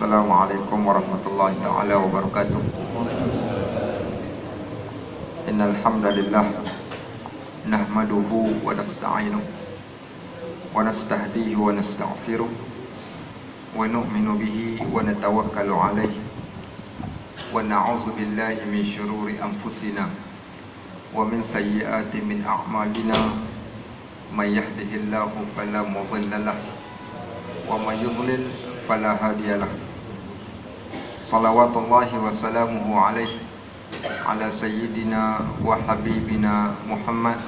Assalamualaikum warahmatullahi ta'ala wabarakatuh. Innal hamdalillah nahmaduhu wa nasta'inuhu wa nastahdihi wa nastaghfiruh wa nu'minu bihi wa natawakkalu alayhi wa na'udzu billahi min syururi anfusina wa min sayyiati min a'malina may yahdihillahu fala mudilla lahu wa may yudlil fala hadiyalah. Salawatullahi wa salamuhu alaihi ala sayyidina wa habibina Muhammad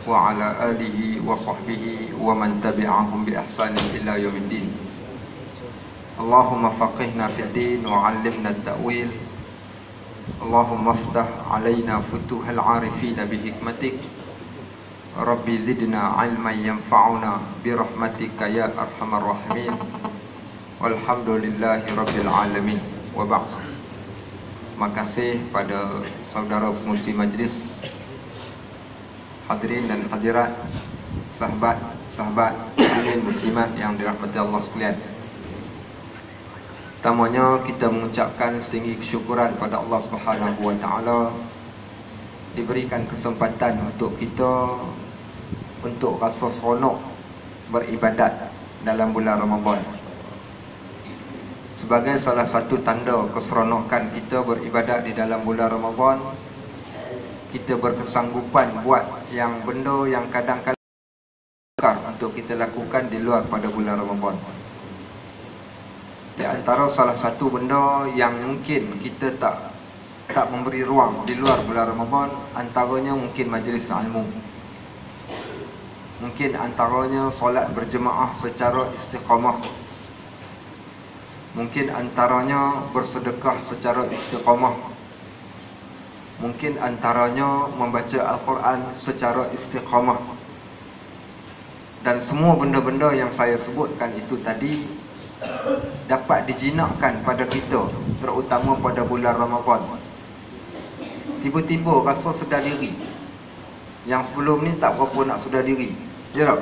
wa ala alihi wa sahbihi wa man tabi'ahum bi ihsanin ila yaumiddin. Allahumma faqihna fid din wa 'allimna at-ta'wil. Allahumma aftah 'alaina futuhal 'arifin bi hikmatik. Rabbi zidna 'ilman yanfa'una bi rahmatika ya arhamar rahimin. Walhamdulillahi rabbil alamin. Wa ba'd. Terima kasih pada saudara pengurusi majlis, hadirin dan hadirat, sahabat-sahabat muslimin muslimat yang dirahmati Allah sekalian. Pertamanya kita mengucapkan setinggi kesyukuran pada Allah Subhanahu wa taala diberikan kesempatan untuk kita untuk rasa seronok beribadat dalam bulan Ramadan. Sebagai salah satu tanda keseronokan kita beribadat di dalam bulan Ramadan, kita berkesanggupan buat yang benda yang kadang-kadang untuk kita lakukan di luar pada bulan Ramadan. Di antara salah satu benda yang mungkin kita tak memberi ruang di luar bulan Ramadan, antaranya mungkin majlis ilmu. Mungkin antaranya solat berjemaah secara istiqamah. Mungkin antaranya bersedekah secara istiqamah. Mungkin antaranya membaca Al-Quran secara istiqamah. Dan semua benda-benda yang saya sebutkan itu tadi dapat dijinakkan pada kita, terutama pada bulan Ramadan. Tiba-tiba rasa sedar diri. Yang sebelum ni tak berapa nak sedar diri. Ya tak?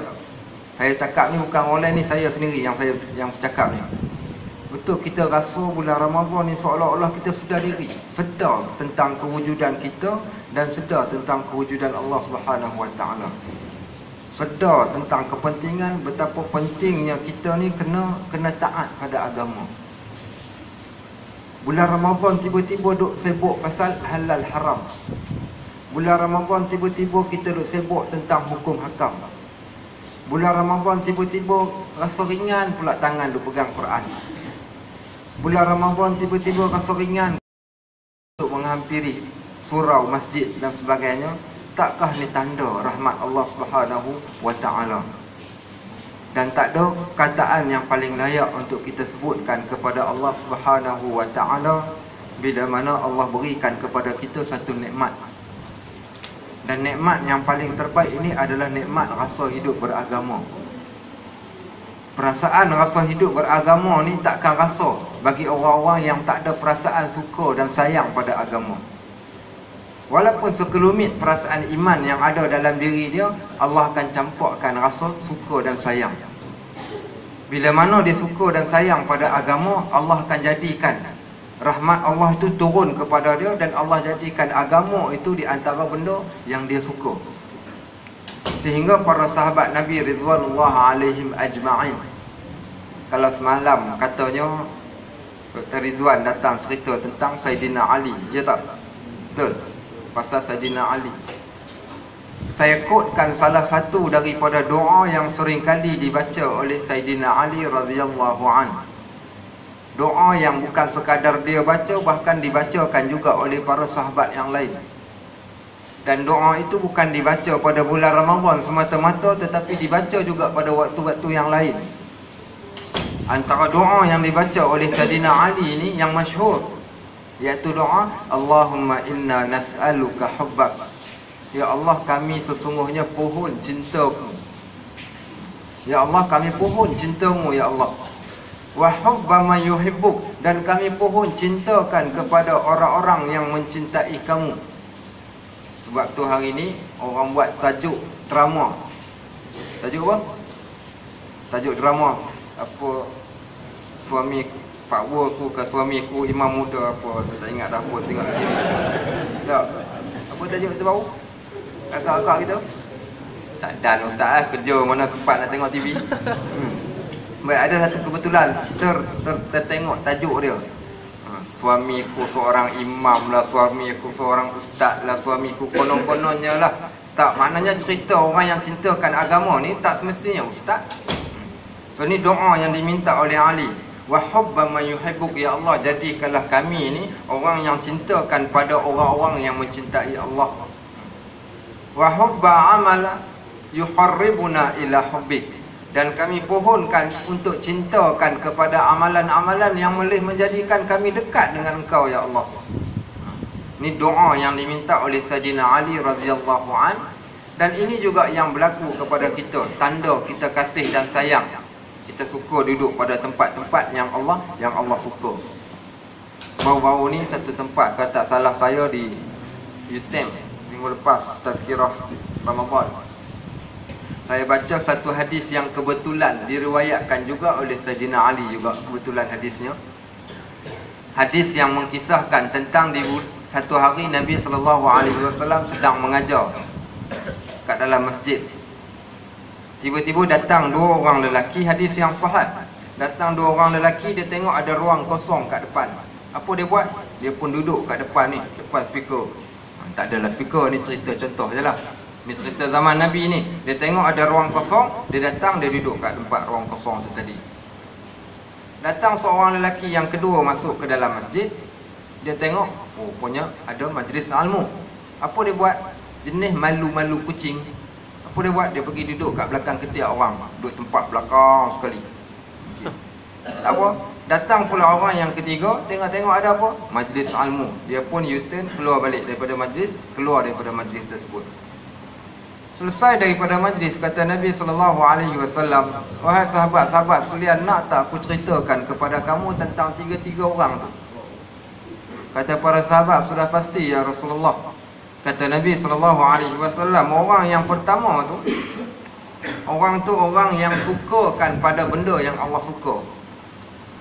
Saya cakap ni bukan online ni, saya sendiri yang cakap ni. Betul, kita rasa bulan Ramadan ni seolah-olah kita sedar diri, sedar tentang kewujudan kita dan sedar tentang kewujudan Allah Subhanahu wa taala. Sedar tentang kepentingan betapa pentingnya kita ni kena taat pada agama. Bulan Ramadan tiba-tiba duk sibuk pasal halal haram. Bulan Ramadan tiba-tiba kita duk sibuk tentang hukum hakam. Bulan Ramadan tiba-tiba rasa ringan pula tangan duk pegang Quran. Bulan Ramadan tiba-tiba rasa ringan untuk menghampiri surau, masjid dan sebagainya. Takkah ni tanda rahmat Allah Subhanahu wa taala? Dan tak ada kataan yang paling layak untuk kita sebutkan kepada Allah Subhanahu wa taala bila mana Allah berikan kepada kita satu nikmat. Dan nikmat yang paling terbaik ini adalah nikmat rasa hidup beragama. Perasaan rasa hidup beragama ni takkan rasa bagi orang-orang yang tak ada perasaan suka dan sayang pada agama. Walaupun sekelumit perasaan iman yang ada dalam diri dia, Allah akan campurkan rasa suka dan sayang. Bila mana dia suka dan sayang pada agama, Allah akan jadikan rahmat Allah itu turun kepada dia, dan Allah jadikan agama itu di antara benda yang dia suka. Sehingga para sahabat Nabi ridwanullah alaihim ajma'in, kalau semalam katanya Dr. Ridwan datang cerita tentang Saidina Ali, ya tak? Betul? Pasal Saidina Ali. Saya quotekan salah satu daripada doa yang sering kali dibaca oleh Saidina Ali radhiyallahu anhu. Doa yang bukan sekadar dia baca, bahkan dibacakan juga oleh para sahabat yang lain. Dan doa itu bukan dibaca pada bulan Ramadan semata-mata, tetapi dibaca juga pada waktu-waktu yang lain. Antara doa yang dibaca oleh Saidina Ali ini yang masyhur, iaitu doa Allahumma inna nas'aluka hubbak. Ya Allah, kami sesungguhnya pohon cintamu. Ya Allah, kami pohon cintamu ya Allah. Wa hubba man yuhibbuk, dan kami pohon cintakan kepada orang-orang yang mencintai kamu. Sebab tu hari ni orang buat tajuk drama. Tajuk apa? Tajuk drama apa, suami Pak Wu aku ke suami aku imam muda apa, saya tak ingat dah apa, tengok sini. Tak. Apa tajuk tu bau? Agak-agak gitu. Tak dan ustaz lah, kerja mana sempat nak tengok TV. Baik, ada satu kebetulan tertengok tajuk dia. Suamiku seorang imam lah, suamiku seorang ustaz lah, suamiku konon-kononnya lah. Tak, maknanya cerita orang yang cintakan agama ni tak semestinya ustaz. So ni doa yang diminta oleh Ali. Wa hubba man yuhibbuk, ya Allah, jadikanlah kami ni orang yang cintakan pada orang-orang yang mencintai Allah. Wa hubba amala yuharribuna ila hubbik, dan kami pohonkan untuk cintakan kepada amalan-amalan yang boleh menjadikan kami dekat dengan Engkau, ya Allah. Ini doa yang diminta oleh Sayyidina Ali radhiyallahu an, dan ini juga yang berlaku kepada kita, tanda kita kasih dan sayang. Kita suka duduk pada tempat-tempat yang Allah suka. Baru-baru ni satu tempat, kalau tak salah saya di UTM minggu lepas, tazkirah Ramadan, saya baca satu hadis yang kebetulan diriwayatkan juga oleh Sayyidina Ali juga, kebetulan hadisnya. Hadis yang mengkisahkan tentang di satu hari Nabi SAW sedang mengajar kat dalam masjid. Tiba-tiba datang dua orang lelaki, hadis yang sahih. Datang dua orang lelaki, dia tengok ada ruang kosong kat depan. Apa dia buat? Dia pun duduk kat depan ni, depan speaker. Tak adalah speaker ni, cerita contoh je lah. Ni cerita zaman Nabi ni. Dia tengok ada ruang kosong, dia datang, dia duduk kat tempat ruang kosong tu tadi. Datang seorang lelaki yang kedua masuk ke dalam masjid. Dia tengok, oh rupanya ada majlis ilmu. Apa dia buat? Jenis malu-malu kucing. Apa dia buat? Dia pergi duduk kat belakang ketiak orang. Duduk tempat belakang sekali. Tak apa. Datang pula orang yang ketiga, tengok-tengok ada apa? Majlis ilmu. Dia pun U-turn, keluar balik daripada majlis, keluar daripada majlis tersebut. Selesai daripada majlis, kata Nabi SAW, wahai sahabat-sahabat sekalian, nak tak aku ceritakan kepada kamu tentang tiga-tiga orang tu? Kata para sahabat, sudah pasti ya Rasulullah. Kata Nabi SAW, orang yang pertama tu, orang yang sukakan pada benda yang Allah suka.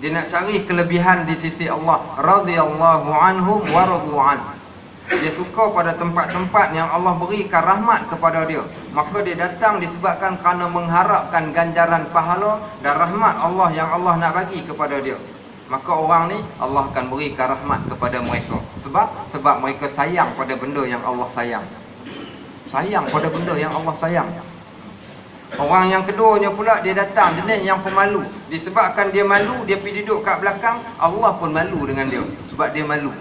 Dia nak cari kelebihan di sisi Allah. Radhiyallahu anhum wa radu'an. Dia suka pada tempat-tempat yang Allah berikan rahmat kepada dia. Maka dia datang disebabkan kerana mengharapkan ganjaran pahala dan rahmat Allah yang Allah nak bagi kepada dia. Maka orang ni Allah akan berikan rahmat kepada mereka. Sebab mereka sayang pada benda yang Allah sayang. Sayang pada benda yang Allah sayang. Orang yang keduanya pula, dia datang jenis yang pemalu. Disebabkan dia malu, dia pergi duduk kat belakang. Allah pun malu dengan dia sebab dia malu.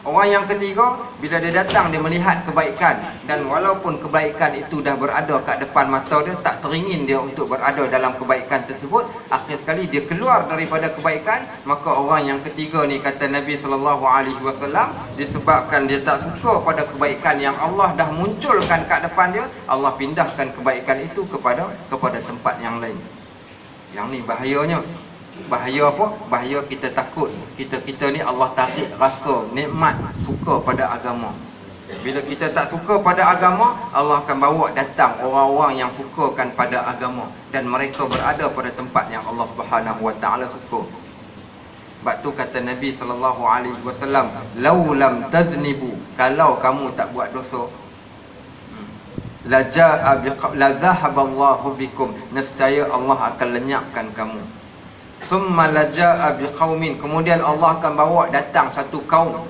Orang yang ketiga, bila dia datang, dia melihat kebaikan. Dan walaupun kebaikan itu dah berada kat depan mata dia, tak teringin dia untuk berada dalam kebaikan tersebut. Akhir sekali dia keluar daripada kebaikan. Maka orang yang ketiga ni, kata Nabi SAW, disebabkan dia tak suka pada kebaikan yang Allah dah munculkan kat depan dia, Allah pindahkan kebaikan itu kepada tempat yang lain. Yang ni bahayanya. Bahaya apa? Bahaya kita takut. Kita ni Allah tarik rasa nikmat suka pada agama. Bila kita tak suka pada agama, Allah akan bawa datang orang-orang yang sukakan pada agama, dan mereka berada pada tempat yang Allah Subhanahu Wa Taala suka. Sebab tu kata Nabi SAW, "Lau lam taznibu", kalau kamu tak buat dosa, la zahaballahu bikum, nescaya Allah akan lenyapkan kamu. Summa laja'a biqaumin, kemudian Allah akan bawa datang satu kaum,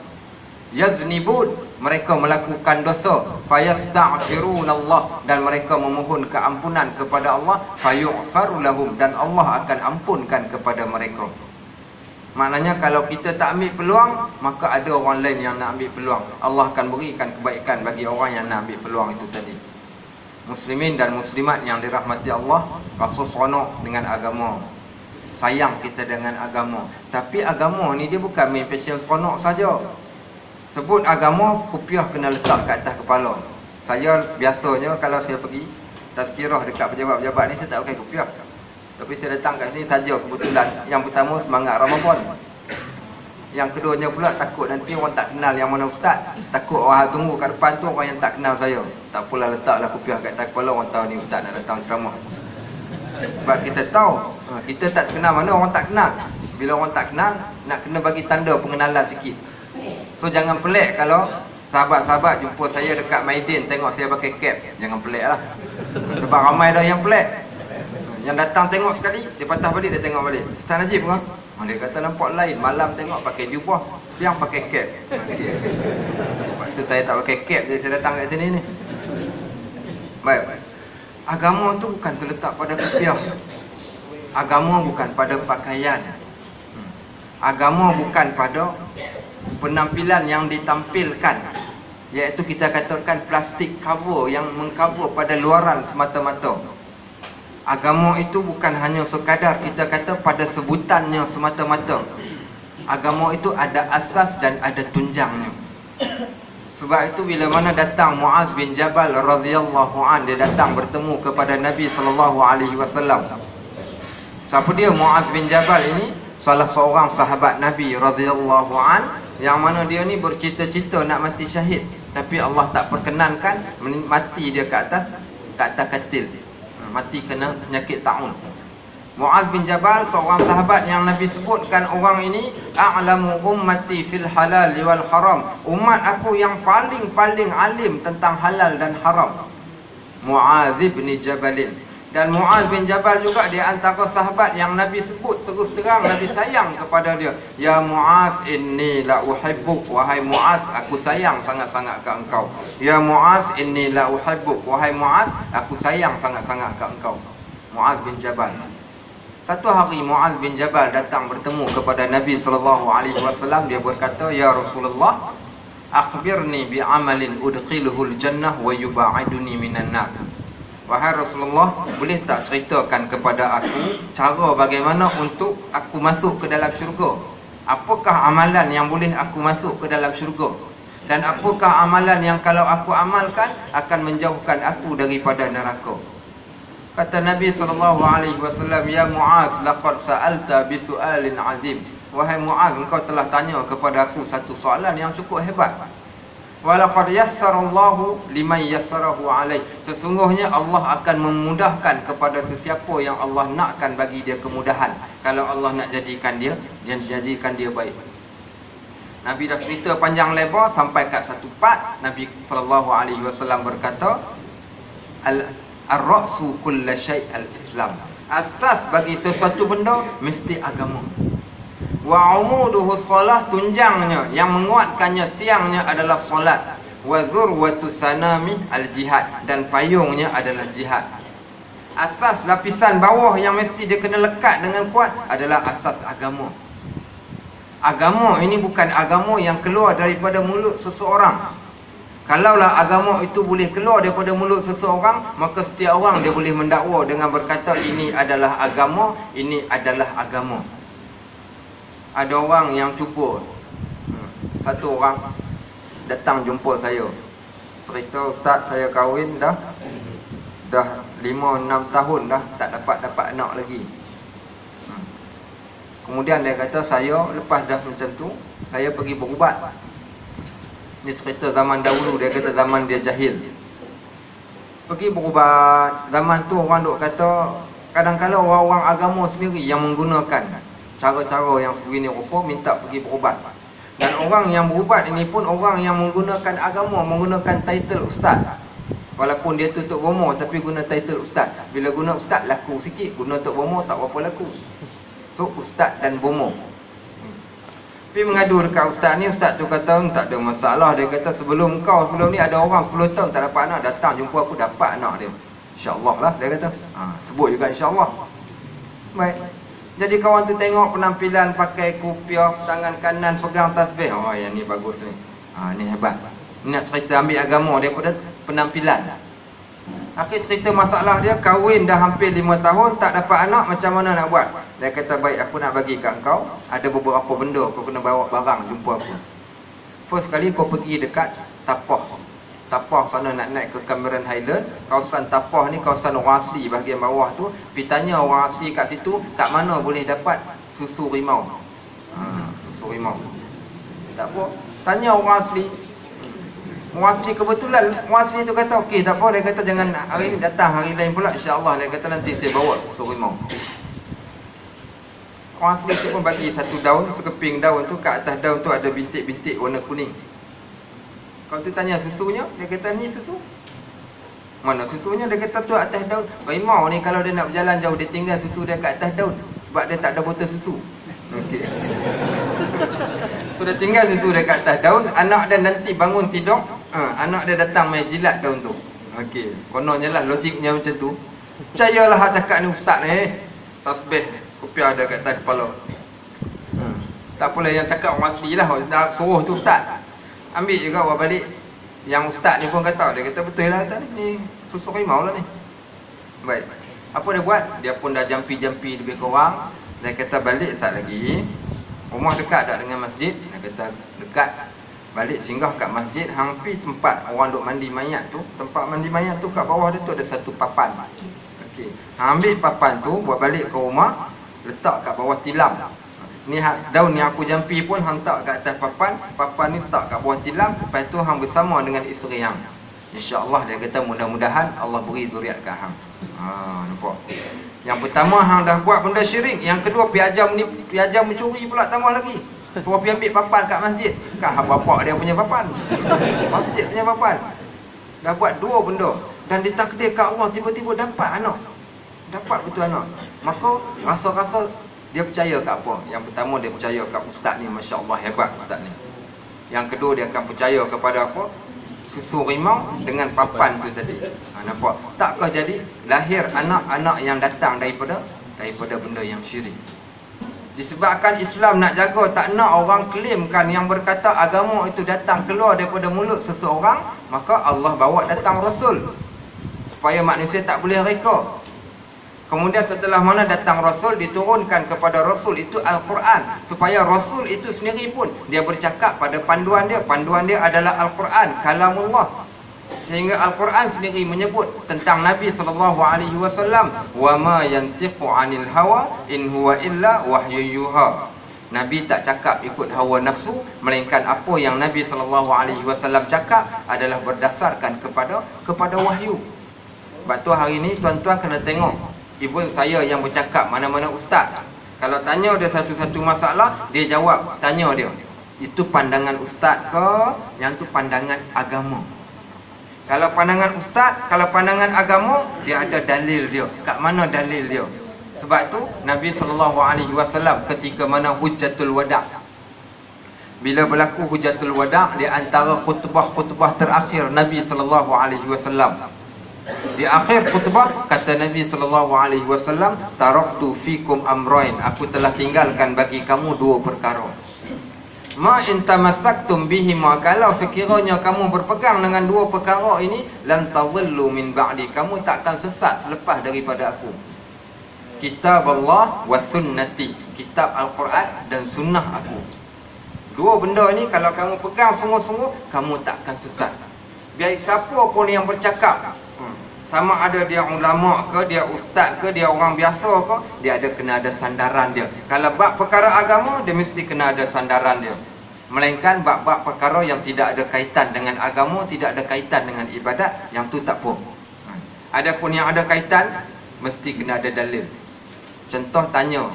yaznibun, mereka melakukan dosa, fayastaghfirunallah, dan mereka memohon keampunan kepada Allah, fayughfaru lahum, dan Allah akan ampunkan kepada mereka. Maknanya kalau kita tak ambil peluang, maka ada orang lain yang nak ambil peluang. Allah akan berikan kebaikan bagi orang yang nak ambil peluang itu tadi. Muslimin dan muslimat yang dirahmati Allah, rasa seronok dengan agama, sayang kita dengan agama. Tapi agama ni dia bukan main fashion seronok saja. Sebut agama, kopiah kena letak kat atas kepala. Saya biasanya kalau saya pergi tazkirah dekat pejabat-pejabat ni, saya tak pakai kopiah. Tapi saya datang kat sini saja kebetulan. Yang pertama semangat Ramadan. Yang keduanya pula takut nanti orang tak kenal yang mana ustaz. Takut orang tunggu kat depan tu orang yang tak kenal saya. Tak apalah, letaklah kopiah kat atas kepala, orang tahu ni ustaz nak datang ceramah. Sebab kita tahu kita tak kenal mana orang tak kenal. Bila orang tak kenal, nak kena bagi tanda pengenalan sikit. So jangan pelik kalau sahabat-sahabat jumpa saya dekat Maidin, tengok saya pakai cap. Jangan pelik lah. Sebab ramai dah yang pelik. Yang datang tengok sekali, dia patah balik, dia tengok balik. Ustaz Najib kan? Dia kata nampak lain. Malam tengok pakai jubah, siang pakai cap. Sebab tu saya tak pakai cap, jadi saya datang kat sini ni. Baik. Agama tu bukan terletak pada kopiah. Agama bukan pada pakaian. Agama bukan pada penampilan yang ditampilkan, iaitu kita katakan plastik cover yang mengcover pada luaran semata-mata. Agama itu bukan hanya sekadar kita kata pada sebutannya semata-mata. Agama itu ada asas dan ada tunjangnya. Sebab itu bila mana datang Muaz bin Jabal radhiyallahu an, dia datang bertemu kepada Nabi sallallahu alaihi wasallam. Siapa dia Muaz bin Jabal ini? Salah seorang sahabat Nabi radhiyallahu an, yang mana dia ni bercita-cita nak mati syahid, tapi Allah tak perkenankan, mati dia ke atas katil. Mati kena penyakit taun. Muaz bin Jabal seorang sahabat yang Nabi sebutkan orang ini a'lamu ummati fil halal wal haram. Umat aku yang paling alim tentang halal dan haram. Muaz bin Jabalin. Dan Muaz bin Jabal juga dia antara sahabat yang Nabi sebut terus terang, Nabi sayang kepada dia. Ya Muaz, inni la uhibbuk. Wahai Muaz, aku sayang sangat-sangat ke engkau. Ya Muaz, inni la uhibbuk. Wahai Muaz, aku sayang sangat-sangat ke engkau. Muaz bin Jabal. Satu hari Muaz bin Jabal datang bertemu kepada Nabi SAW. Dia berkata, Ya Rasulullah, akhbirni bi amalin udkhiluhul jannah wa yuba'iduni minan nar. Wahai Rasulullah, boleh tak ceritakan kepada aku cara bagaimana untuk aku masuk ke dalam syurga? Apakah amalan yang boleh aku masuk ke dalam syurga? Dan apakah amalan yang kalau aku amalkan akan menjauhkan aku daripada neraka? Kata Nabi SAW, Ya Muaz, laqad sa'alta bisu'alin azim. Wahai Muaz, engkau telah tanya kepada aku satu soalan yang cukup hebat. Walaqad yassarallahu liman yassarahu alaih. Sesungguhnya Allah akan memudahkan kepada sesiapa yang Allah nakkan bagi dia kemudahan. Kalau Allah nak jadikan dia baik. Nabi dah cerita panjang lebar sampai kat satu part, Nabi SAW berkata, Ar-ra'su kulla syai' al-Islam. Asas bagi sesuatu benda mesti agama. Wa umuduhu salah, tunjangnya yang menguatkannya, tiangnya adalah solat. Wa zurwatu sanami al-jihad, dan payungnya adalah jihad. Asas lapisan bawah yang mesti dia kena lekat dengan kuat adalah asas agama. Agama ini bukan agama yang keluar daripada mulut seseorang. Kalaulah agama itu boleh keluar daripada mulut seseorang, maka setiap orang dia boleh mendakwa dengan berkata ini adalah agama, ini adalah agama. Ada orang yang cuba. Satu orang datang jumpa saya, cerita, Ustaz, saya kahwin dah 5-6 tahun dah tak dapat anak lagi. Kemudian dia kata, saya lepas dah macam tu, saya pergi berubat. Ni cerita zaman dahulu, dia kata zaman dia jahil. Pergi berubat. Zaman tu orang duk kata, kadang-kadang orang-orang agama sendiri yang menggunakan cara-cara yang segini rupa minta pergi berubat. Dan orang yang berubat ini pun orang yang menggunakan agama, menggunakan title ustaz. Walaupun dia tutup bomo tapi guna title ustaz. Bila guna ustaz laku sikit, guna tutup bomo tak berapa laku. So ustaz dan bomo. Tapi mengadu dekat ustaz ni, ustaz tu kata tak ada masalah. Dia kata sebelum ni ada orang 10 tahun tak dapat anak, datang jumpa aku dapat anak dia. InsyaAllah lah dia kata. Sebut juga insyaAllah. Baik. Jadi kawan tu tengok penampilan pakai kopiah, tangan kanan pegang tasbih. Oh, yang ni bagus ni. Ni hebat. Ni nak cerita ambil agama daripada penampilan. Akhir cerita masalah dia, kahwin dah hampir 5 tahun tak dapat anak, macam mana nak buat? Dia kata, baik, aku nak bagi kat kau ada beberapa benda kau kena bawa barang jumpa aku. First kali kau pergi dekat Tapah sana, nak naik ke Cameron Highland. Kawasan Tapah ni kawasan orang asli bahagian bawah tu. Pergi tanya orang asli kat situ, tak mana boleh dapat susu rimau. Susu rimau tak apa, tanya orang asli. Muasli kebetulan, muasli tu kata okey tak apa, dia kata jangan hari ni datang, hari lain pula insya-Allah, dia kata nanti saya bawa susu rimau. Muasli tu pun bagi satu daun, sekeping daun tu, kat atas daun tu ada bintik-bintik warna kuning. Kalau tu tanya susunya, dia kata ni susu. Mana susunya? Dia kata tu atas daun. Rimau ni kalau dia nak berjalan jauh, dia tinggal susu dia kat atas daun sebab dia tak ada botol susu. Okey. So dia tinggal susu dia kat atas daun, anak dia nanti bangun tidur, anak dia datang main jilat daun tu. Okey, kononnya lah logiknya macam tu. Percayalah hak cakap ni ustaz ni. Tasbih kopiah ada kat atas kepala. Tak apalah yang cakap orang asli lah, suruh tu ustaz. Ambil juga awak balik. Yang ustaz ni pun kata, dia kata betul lah tadi ni susu rimau lah ni. Baik. Apa dia buat? Dia pun dah jampi-jampi lebih kurang. Dia kata balik sat lagi. Rumah dekat tak dengan masjid? Dia kata dekat. Balik singgah kat masjid, hampir tempat orang duk mandi mayat tu. Tempat mandi mayat tu kat bawah dia tu ada satu papan. Okey. Ambil papan tu, buat balik ke rumah, letak kat bawah tilam. Ni daun yang aku jampi pun hang tak kat atas papan. Papan ni letak kat bawah tilam. Lepas tu hang bersama dengan isteri hang. InsyaAllah dia kata mudah-mudahan Allah beri zuriat kat hang. Nampak? Yang pertama hang dah buat benda syirik. Yang kedua piajam mencuri pula tambah lagi. Suruh pergi ambil papan kat masjid. Kan bapak dia punya papan, masjid punya papan. Dah buat dua benda. Dan ditakdirkan Allah tiba-tiba dapat anak. Dapat betul anak. Maka rasa-rasa dia percaya kat apa? Yang pertama dia percaya kat ustaz ni, masya-Allah hebat ustaz ni. Yang kedua dia akan percaya kepada apa? Susu rimau dengan papan tu tadi. Nampak? Takkah jadi lahir anak-anak yang datang daripada benda yang syirik. Disebabkan Islam nak jaga, tak nak orang klaimkan yang berkata agama itu datang keluar daripada mulut seseorang, maka Allah bawa datang Rasul supaya manusia tak boleh reka. Kemudian setelah mana datang Rasul, diturunkan kepada Rasul itu Al-Quran, supaya Rasul itu sendiri pun dia bercakap pada panduan dia. Panduan dia adalah Al-Quran, kalamullah. Sehingga Al-Quran sendiri menyebut tentang Nabi SAW, wa ma yantiqu 'anil hawa in huwa illa wahyu yuha. Nabi tak cakap ikut hawa nafsu, melainkan apa yang Nabi SAW cakap adalah berdasarkan kepada wahyu. Sebab tu hari ni tuan-tuan kena tengok ibu saya yang bercakap, mana-mana ustaz. Kalau tanya dia satu-satu masalah, dia jawab. Tanya dia, itu pandangan ustaz ke? Yang tu pandangan agama. Kalau pandangan ustaz, kalau pandangan agama, dia ada dalil dia. Kat mana dalil dia? Sebab tu Nabi SAW ketika mana Hujjatul Wada', bila berlaku Hujjatul Wada', di antara khutbah-khutbah terakhir Nabi SAW, di akhir khutbah kata Nabi SAW, taraktu fikum amrain, aku telah tinggalkan bagi kamu dua perkara. Ma in tamassaktum bihima, kalau sekiranya kamu berpegang dengan dua perkara ini, lan tadhillu min ba'di, kamu takkan sesat selepas daripada aku. Kitab Allah wa sunnati, kitab Al-Quran dan sunnah aku. Dua benda ni kalau kamu pegang sungguh-sungguh, kamu takkan sesat. Biar siapa pun yang bercakap, sama ada dia ulama ke, dia ustaz ke, dia orang biasa ke, dia kena ada sandaran dia. Kalau bab perkara agama, dia mesti kena ada sandaran dia. Melainkan bab-bab perkara yang tidak ada kaitan dengan agama, tidak ada kaitan dengan ibadat, yang tu tak apa. Adapun yang ada kaitan, mesti kena ada dalil. Contoh tanya,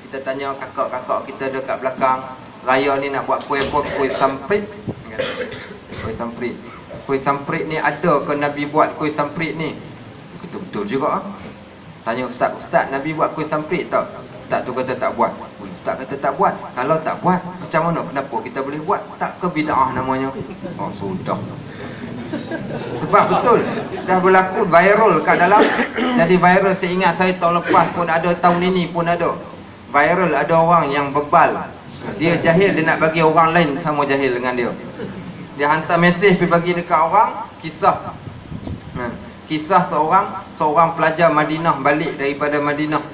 kita tanya kakak-kakak kita dekat belakang, raya ni nak buat kuih apa? Kuih samprit. Kuih samprit. Kuih samprit ni ada ke Nabi buat kuih samprit ni? Betul-betul juga. Tanya ustaz, Nabi buat kuih samprit tak? Ustaz tu kata tak buat. Ustaz kata tak buat. Kalau tak buat, macam mana? Kenapa kita boleh buat? Tak ke bid'ah namanya? Oh sudah. Sebab betul dah berlaku viral kat dalam. Jadi viral, saya ingat saya tahun lepas pun ada, tahun ini pun ada. Viral, ada orang yang bebal. Dia jahil, dia nak bagi orang lain sama jahil dengan dia. Dia hantar mesej pergi bagi dekat orang, kisah seorang pelajar Madinah balik daripada Madinah.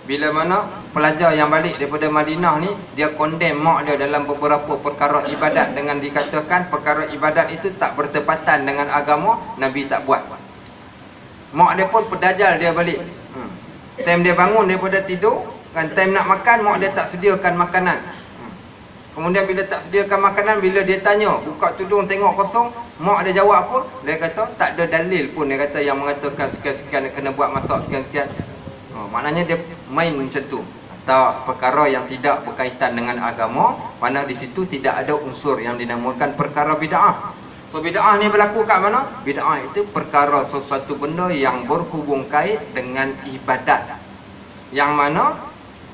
Bila mana pelajar yang balik daripada Madinah ni, dia condemn mak dia dalam beberapa perkara ibadat, dengan dikatakan perkara ibadat itu tak bertepatan dengan agama, Nabi tak buat. Mak dia pun pedajal dia balik. Time dia bangun daripada tidur, kan time nak makan, mak dia tak sediakan makanan. Kemudian bila tak sediakan makanan, bila dia tanya, buka tudung tengok kosong, mak dia jawab apa? Dia kata tak ada dalil pun, dia kata yang mengatakan sekian-sekian kena buat masak sekian-sekian. Maknanya dia main macam tu. Atau perkara yang tidak berkaitan dengan agama, mana di situ tidak ada unsur yang dinamakan perkara bid'ah. So bid'ah ni berlaku kat mana? Bid'ah itu perkara sesuatu benda yang berhubung kait dengan ibadat. Yang mana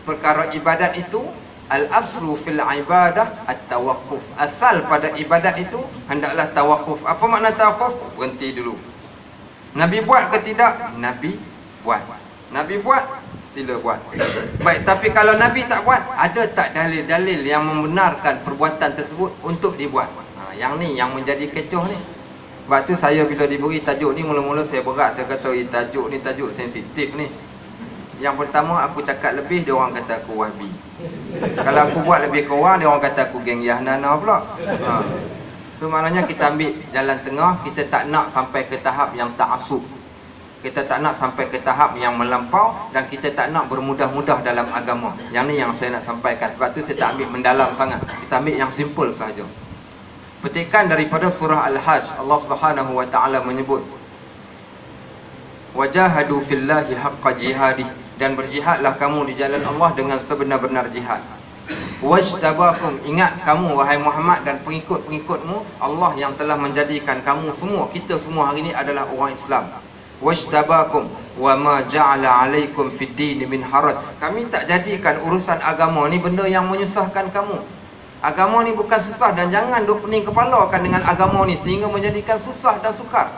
perkara ibadat itu al-aslu fil ibadah at-tawaqquf. Asal pada ibadat itu hendaklah tawaqquf. Apa makna tawaqquf? Berhenti dulu. Nabi buat ke tidak? Nabi buat. Nabi buat, sila buat. Baik, tapi kalau Nabi tak buat, ada tak dalil-dalil yang membenarkan perbuatan tersebut untuk dibuat? Yang ni yang menjadi kecoh ni. Sebab tu saya bila diberi tajuk ni, mula-mula saya berat. Saya kata tajuk ni tajuk sensitif ni. Yang pertama aku cakap lebih, dia orang kata aku wahbi. Kalau aku buat lebih kurang, dia orang kata aku geng Yahnana pula. Tu maknanya kita ambil jalan tengah. Kita tak nak sampai ke tahap yang ta'assub. Kita tak nak sampai ke tahap yang melampau. Dan kita tak nak bermudah-mudah dalam agama. Yang ni yang saya nak sampaikan. Sebab tu saya tak ambil mendalam sangat. Kita ambil yang simple sahaja. Petikan daripada surah Al-Hajj, Allah Subhanahu wa ta'ala menyebut, wajahadu fillahi haqqa jihadih, dan berjihadlah kamu di jalan Allah dengan sebenar-benar jihad. Wajtabakum, ingat kamu wahai Muhammad dan pengikut-pengikutmu, Allah yang telah menjadikan kamu semua, kita semua hari ini adalah orang Islam. Wajtabakum wa ma ja'ala 'alaikum fid din min haraj. Kami tak jadikan urusan agama ni benda yang menyusahkan kamu. Agama ni bukan susah, dan jangan duk pening kepala kan dengan agama ni sehingga menjadikan susah dan sukar.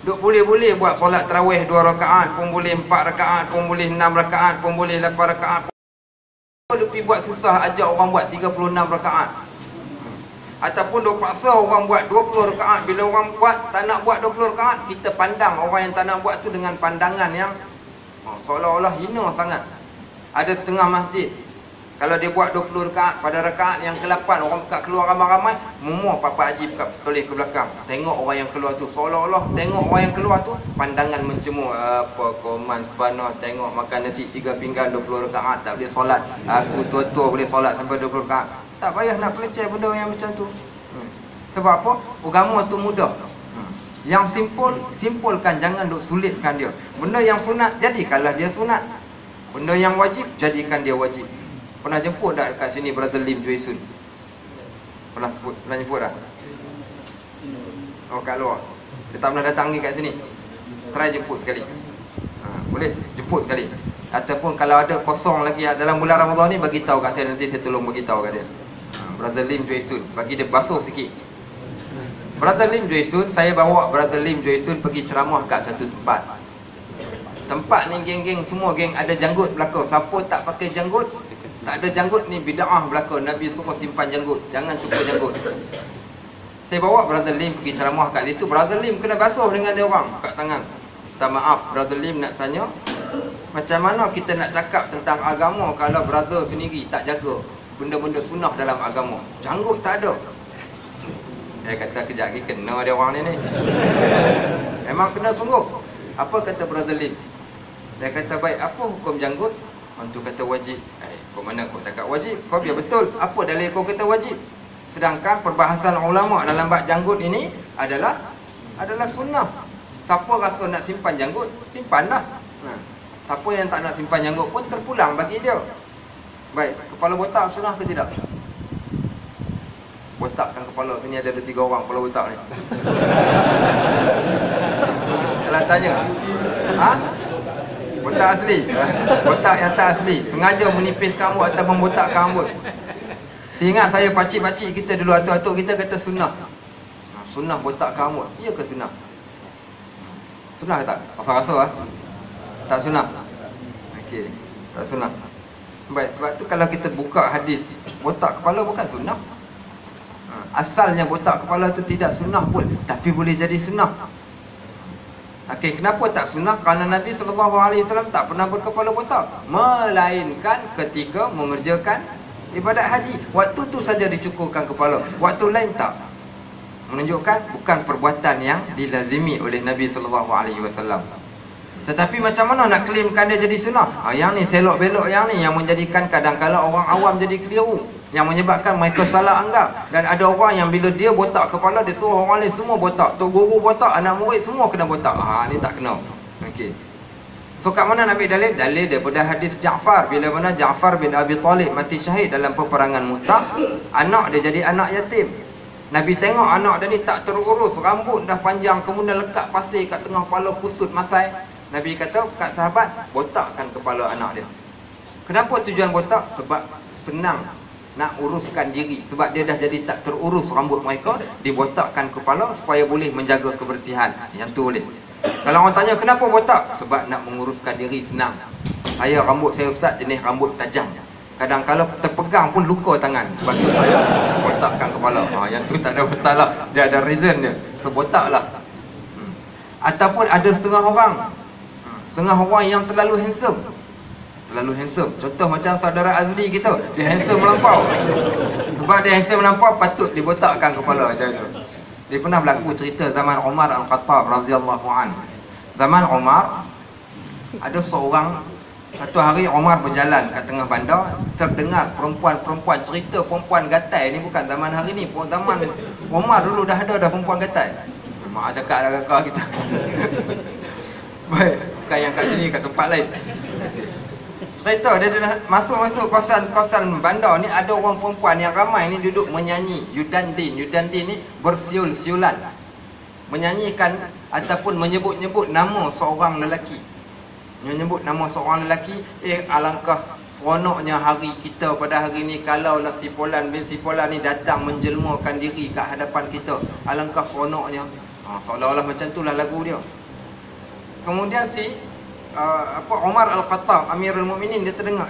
Duk boleh-boleh buat solat tarawih 2 rakaat, pun boleh 4 rakaat, pun boleh 6 rakaat, pun boleh 8 rakaat. Duk pergi buat susah, ajak orang buat 36 rakaat. Ataupun duk paksa orang buat 20 rakaat. Bila orang buat tak nak buat 20 rakaat, kita pandang orang yang tak nak buat tu dengan pandangan yang seolah-olah hina sangat. Ada setengah masjid, kalau dia buat 20 rakaat, pada rakaat yang ke-8 orang buka keluar ramai-ramai, mumuh Papa Haji buka toleh ke belakang. Tengok orang yang keluar tu, seolah-olah tengok orang yang keluar tu pandangan mencemooh. Apa koman sebana, tengok makan nasi 3 pinggan 20 rakaat tak boleh solat. Aku tua-tua boleh solat sampai 20 rakaat. Tak payah nak peleceh benda yang macam tu. Sebab apa? Agama tu mudah. Yang simpulkan, jangan duk sulitkan dia. Benda yang sunat, jadikanlah dia sunat. Benda yang wajib, jadikan dia wajib. Pernah jemput tak dekat sini Brother Lim Joysun? Pernah jemput tak? Oh, kat luar. Dia tak pernah datang ni kat sini. Try jemput sekali. Boleh jemput sekali. Ataupun kalau ada kosong lagi dalam bulan Ramadan ni, bagi tahu kat saya, nanti saya tolong bagi tahu kat dia. Brother Lim Joysun, bagi dia basuh sikit. Brother Lim Joysun, saya bawa Brother Lim Joysun pergi ceramah kat satu tempat. Tempat ni geng-geng, semua geng ada janggut belaka. Siapa tak pakai janggut, tak ada janggut ni bid'ah belaka. Nabi suruh simpan janggut, jangan cukur janggut. Saya bawa Brother Lim pergi ceramah kat situ. Brother Lim kena basuh dengan dia orang kat tangan. Minta maaf, Brother Lim nak tanya, macam mana kita nak cakap tentang agama kalau brother sendiri tak jaga benda-benda sunnah dalam agama? Janggut tak ada. Dia kata kejap lagi kena dia orang ni. Memang kena sungguh. Apa kata Brother Lim? Dia kata, baik, apa hukum janggut? Orang tu kata wajib. Kau mana kau cakap wajib? Kau biar betul. Apa dalil kau kata wajib? Sedangkan perbahasan ulama dalam bab janggut ini adalah sunnah. Siapa rasa nak simpan janggut, simpanlah. Siapa yang tak nak simpan janggut pun terpulang bagi dia. Baik, kepala botak sunnah ke tidak? Botakkan kepala, sini ada 2-3 orang kepala botak ni. Kalau tanya, botak asli? Botak yang tak asli, sengaja menipiskan rambut atau membotakkan rambut. Saya ingat saya pakcik-pakcik kita dulu, atuk-atuk kita kata sunnah. Sunnah botakkan rambut, iya ke sunnah? Sunnah ke tak? Rasa-rasa tak sunnah? Okey, tak sunnah. Baik, sebab tu kalau kita buka hadis, botak kepala bukan sunnah. Asalnya botak kepala tu tidak sunnah pun, tapi boleh jadi sunnah. Okey, kenapa tak sunnah? Kerana Nabi SAW tak pernah berkepala botak, melainkan ketika mengerjakan ibadat haji. Waktu tu saja dicukurkan kepala, waktu lain tak. Menunjukkan bukan perbuatan yang dilazimi oleh Nabi SAW. Tetapi macam mana nak klaimkan dia jadi sunnah? Yang ni selok-belok yang ni yang menjadikan kadang-kadang orang awam jadi keliru. yang menyebabkan mereka salah anggap. Dan ada orang yang bila dia botak kepala, dia suruh orang lain semua botak. Tok guru botak, anak murid semua kena botak. Ni tak kena. Okey. So kat mana nak ambil dalil? Dalil daripada hadis Ja'far. Bila mana Ja'far bin Abi Talib mati syahid dalam peperangan Mu'tah, anak dia jadi anak yatim. Nabi tengok anak dia ni tak terurus, rambut dah panjang, kemudian lekat pasir kat tengah kepala, kusut masai. Nabi kata kat sahabat, botakkan kepala anak dia. Kenapa tujuan botak? Sebab senang nak uruskan diri. Sebab dia dah jadi tak terurus rambut mereka, dibotakkan kepala supaya boleh menjaga kebersihan. Yang tu boleh. Kalau orang tanya kenapa botak? Sebab nak menguruskan diri senang. Saya rambut saya ustaz jenis rambut tajam. Kadang kalau terpegang pun luka tangan. Sebab tu saya botakkan kepala. Yang tu tak ada masalah. Dia ada reason dia. So botaklah. Ataupun ada setengah orang yang terlalu handsome. Contoh macam saudara Azli kita, dia handsome melampau. Sebab dia handsome melampau, patut dibotakkan kepala dia tu. Dia pernah berlaku cerita zaman Umar Al-Khattab radhiyallahu anhu. Zaman Umar, ada seorang, satu hari Umar berjalan kat tengah bandar, terdengar perempuan cerita perempuan gatai. Ni bukan zaman hari ni, zaman Umar dulu dah ada perempuan gatai. Mak cakap dah kakak kita. Baik, bukan yang kat sini, kat tempat lain. Cerita dia dah masuk kawasan bandar ni, ada orang perempuan yang ramai ni duduk menyanyi Yudandin ni bersiul-siulan, menyanyikan ataupun menyebut-nyebut nama seorang lelaki. Alangkah seronoknya hari kita pada hari ni kalaulah si Fulan bin si Fulan ni datang menjelmakan diri kat hadapan kita. Alangkah seronoknya. Seolah-olah macam itulah lagu dia. Kemudian Umar Al-Khattab, Amirul Mukminin, dia terdengar,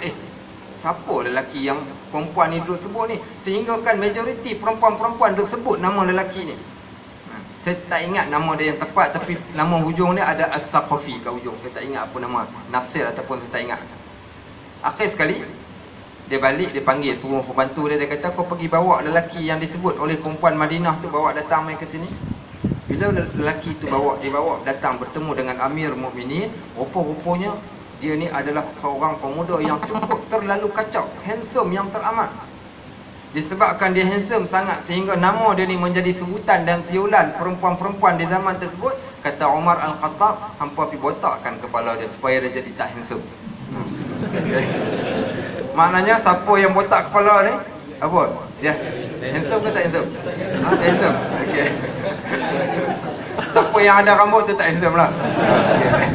siapa lelaki yang perempuan ni duduk sebut ni? Sehingga kan majoriti perempuan-perempuan duduk sebut nama lelaki ni. Saya tak ingat nama dia yang tepat, tapi nama hujung dia ada As-Saqafi kat hujung. Saya tak ingat apa nama, Nasir ataupun saya tak ingat. Akhir sekali dia balik, dia panggil suruh pembantu dia, dia kata kau pergi bawa lelaki yang disebut oleh perempuan Madinah tu, bawa datang mai ke sini. Bila lelaki tu dibawa datang bertemu dengan Amir Mukminin, rupa-rupanya dia ni adalah seorang pemuda yang cukup terlalu kacau, handsome yang teramat. Disebabkan dia handsome sangat sehingga nama dia ni menjadi sebutan dan siulan perempuan-perempuan di zaman tersebut. Kata Umar Al-Khattab, hampa pergi botakkan kepala dia supaya dia jadi tak handsome. Maknanya siapa yang botak kepala ni, apa? Dia handsome ke tak handsome? Handsome. Okey. Siapa yang ada rambut tu tak handsome lah. Okay.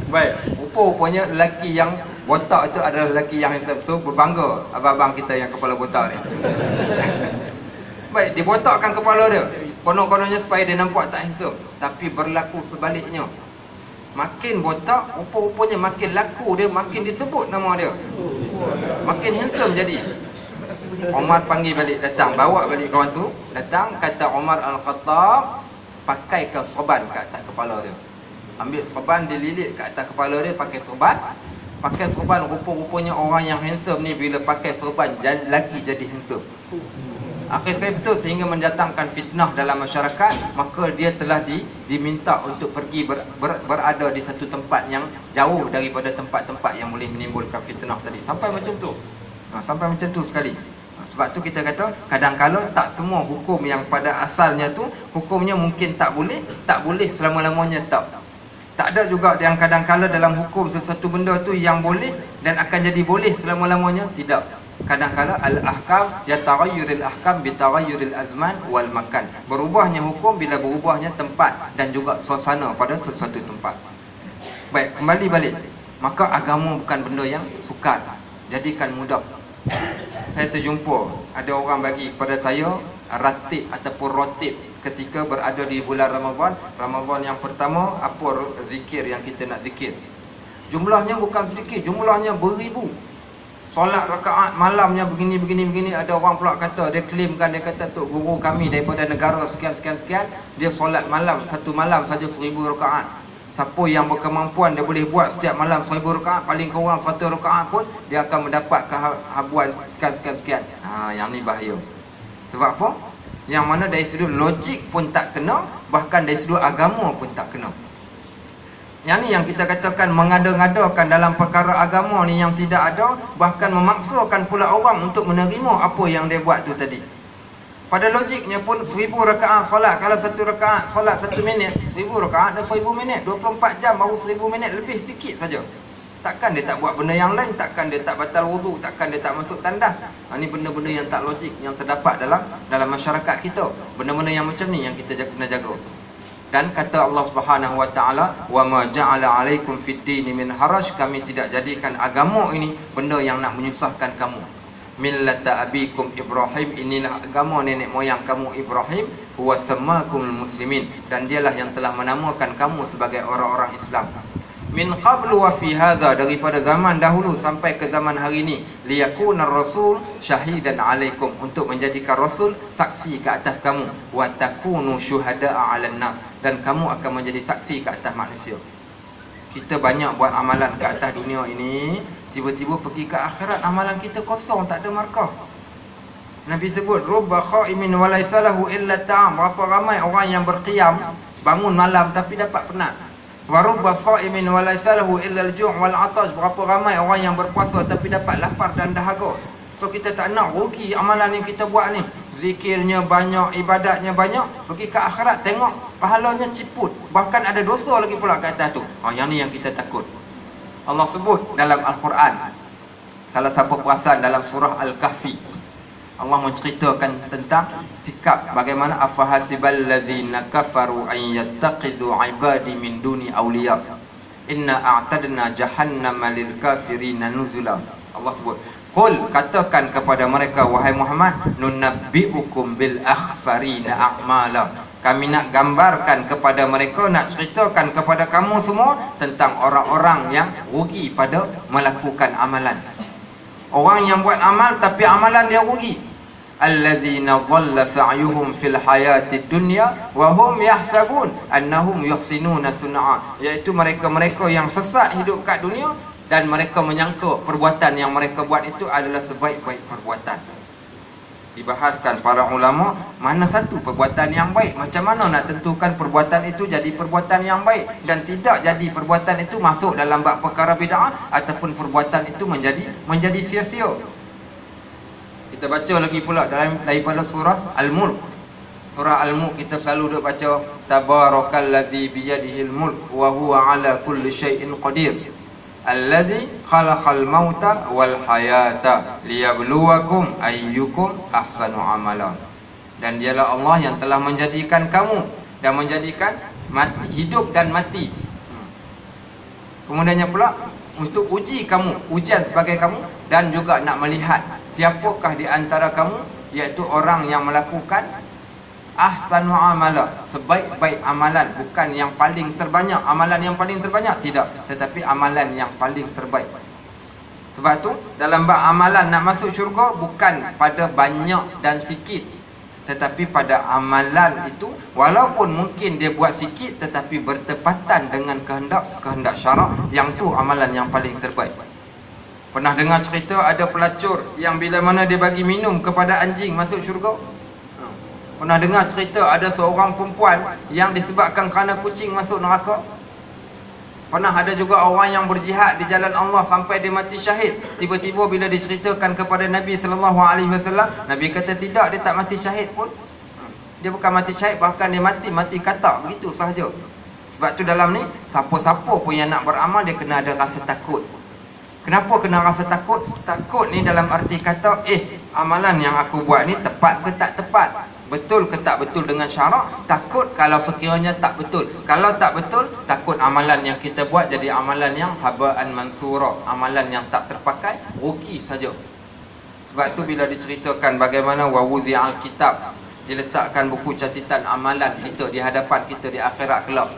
Baik, rupanya lelaki yang botak itu adalah lelaki yang handsome. So berbangga abang-abang kita yang kepala botak ni. Baik, dibotakkan kepala dia, konon-kononnya supaya dia nampak tak handsome. Tapi berlaku sebaliknya. Makin botak, rupa-rupanya makin laku dia, makin disebut nama dia, makin handsome jadi. Umar panggil balik, datang, bawa balik kawan tu. Datang, kata Umar Al-Khattab, pakaikan serban kat atas kepala dia. Ambil serban, dililit kat atas kepala dia, pakai serban. Rupa-rupanya orang yang handsome ni bila pakai serban, lagi jadi handsome. Akhir sekali betul, sehingga mendatangkan fitnah dalam masyarakat. Maka dia telah diminta untuk pergi berada di satu tempat yang jauh daripada tempat-tempat yang boleh menimbulkan fitnah tadi. Sampai macam tu. Sampai macam tu sekali. Sebab tu kita kata kadang-kadang tak semua hukum yang pada asalnya tu hukumnya mungkin tak boleh selama-lamanya tak ada juga yang kadang-kadang dalam hukum sesuatu benda tu yang boleh dan akan jadi boleh selama-lamanya. Tidak. Kadang-kadang al-ahkam yataghayyurul ahkam bitaghayyuril azman wal makan. Berubahnya hukum bila berubahnya tempat dan juga suasana pada sesuatu tempat. Baik, kembali balik. Maka agama bukan benda yang sukar. Jadikan mudah. Saya terjumpa ada orang bagi kepada saya ratib ataupun rotib ketika berada di bulan Ramadan yang pertama, apa zikir yang kita nak zikir. Jumlahnya bukan sedikit, jumlahnya beribu. Solat rakaat malamnya begini. Ada orang pula kata, dia claimkan, dia kata tok guru kami daripada negara sekian, dia solat malam, satu malam saja 1000 rakaat. Siapa yang berkemampuan dia boleh buat setiap malam 1000 rakaat, paling kurang 100 rakaat pun dia akan mendapat kehabuan sekian. Yang ni bahaya. Sebab apa? Yang mana dari sudut logik pun tak kena, bahkan dari sudut agama pun tak kena. Yang ni yang kita katakan mengada-ngadakan dalam perkara agama ni yang tidak ada, bahkan memaksakan pula orang untuk menerima apa yang dia buat tu tadi. Pada logiknya pun 1000 rakaat solat, kalau 1 rakaat solat 1 minit, 1000 rakaat dah 1000 minit, 24 jam baru 1000 minit lebih sedikit saja. Takkan dia tak buat benda yang lain, takkan dia tak batal wudu, takkan dia tak masuk tandas. Ini benda-benda yang tak logik yang terdapat dalam masyarakat kita. Benda-benda yang macam ni yang kita kena jaga. Dan kata Allah Subhanahu wa taala, "Wa ma ja'ala 'alaikum fid dini min haraj," kami tidak jadikan agama ini benda yang nak menyusahkan kamu. Millata abikum Ibrahim, inilah agama nenek moyang kamu Ibrahim, huwa sammakumul muslimin, dan dialah yang telah menamakan kamu sebagai orang-orang Islam. Min qablu wa fi hadha, daripada zaman dahulu sampai ke zaman hari ini, liyakuna rasul syahidan alaikum, untuk menjadikan rasul saksi ke atas kamu, wa takunu syuhada'a 'alan nas, dan kamu akan menjadi saksi ke atas manusia. Kita banyak buat amalan ke atas dunia ini, tiba-tiba pergi ke akhirat amalan kita kosong, tak ada markah. Nabi sebut rubba qaimin wa laysa lahu illa ta'am, berapa ramai orang yang berqiyam bangun malam tapi dapat penat. Wa rubba shaimin wa laysa lahu illa al-ju' wal 'atash, berapa ramai orang yang berpuasa tapi dapat lapar dan dahaga. So kita tak nak rugi amalan yang kita buat ni. Zikirnya banyak, ibadatnya banyak, pergi ke akhirat tengok pahalanya ciput, bahkan ada dosa lagi pula kat atas tu. Yang ni yang kita takut. Allah sebut dalam Al-Quran, kalau siapa perasan dalam surah Al-Kahfi, Allah menceritakan tentang sikap bagaimana afahasibal ladzina kafaru an yattaqidu ibadi min duni awliya inna a'tadna jahannama lil kafirina nuzula. Allah sebut, qul, katakan kepada mereka wahai Muhammad, nunabbi'ukum bil akhsarina a'mala, kami nak gambarkan kepada mereka, nak ceritakan kepada kamu semua tentang orang-orang yang rugi pada melakukan amalan. Orang yang buat amal tapi amalan dia rugi. Allazina dhalla sa'yuhum fil hayatid dunya wa hum yahsabun annahum yuhsinuna sun'a, iaitu mereka-mereka yang sesat hidup kat dunia dan mereka menyangka perbuatan yang mereka buat itu adalah sebaik-baik perbuatan. Dibahaskan para ulama, mana satu perbuatan yang baik, macam mana nak tentukan perbuatan itu jadi perbuatan yang baik dan tidak jadi perbuatan itu masuk dalam bab perkara bid'ah ataupun perbuatan itu menjadi sia-sia. Kita baca lagi pula daripada surah Al-Mulk. Surah Al-Mulk kita selalu duk baca, tabarakallazi biyadihil mulk wa huwa ala kulli syai'in qadir, allazi khalaqal mauta wal hayata liyabluwakum ayyukum ahsanu amala. Dan dialah Allah yang telah menjadikan kamu dan menjadikan mati, hidup dan mati. Kemudiannya pula untuk uji kamu, ujian sebagai kamu, dan juga nak melihat siapakah di antara kamu, iaitu orang yang melakukan ahsanu amala, sebaik-baik amalan, bukan yang paling terbanyak, amalan yang paling terbanyak tidak, tetapi amalan yang paling terbaik. Sebab tu dalam bab amalan nak masuk syurga bukan pada banyak dan sikit, tetapi pada amalan itu walaupun mungkin dia buat sikit tetapi bertepatan dengan kehendak syarak, yang tu amalan yang paling terbaik. Pernah dengar cerita ada pelacur yang bila mana dia bagi minum kepada anjing masuk syurga? Pernah dengar cerita ada seorang perempuan yang disebabkan kerana kucing masuk neraka? Pernah ada juga orang yang berjihad di jalan Allah sampai dia mati syahid. Tiba-tiba bila diceritakan kepada Nabi SAW, Nabi kata tidak, dia tak mati syahid pun. Dia bukan mati syahid, bahkan dia mati katak, begitu sahaja. Sebab tu dalam ni, siapa-siapa pun yang nak beramal, dia kena ada rasa takut. Kenapa kena rasa takut? Takut ni dalam arti kata, amalan yang aku buat ni tepat ke tak tepat? Betul ke tak betul dengan syarak? Takut kalau sekiranya tak betul. Kalau tak betul, takut amalan yang kita buat jadi amalan yang haba'an mansura, amalan yang tak terpakai, rugi saja. Sebab tu bila diceritakan bagaimana wawuzi'al kitab, diletakkan buku catatan amalan kita di hadapan kita di akhirat kelak.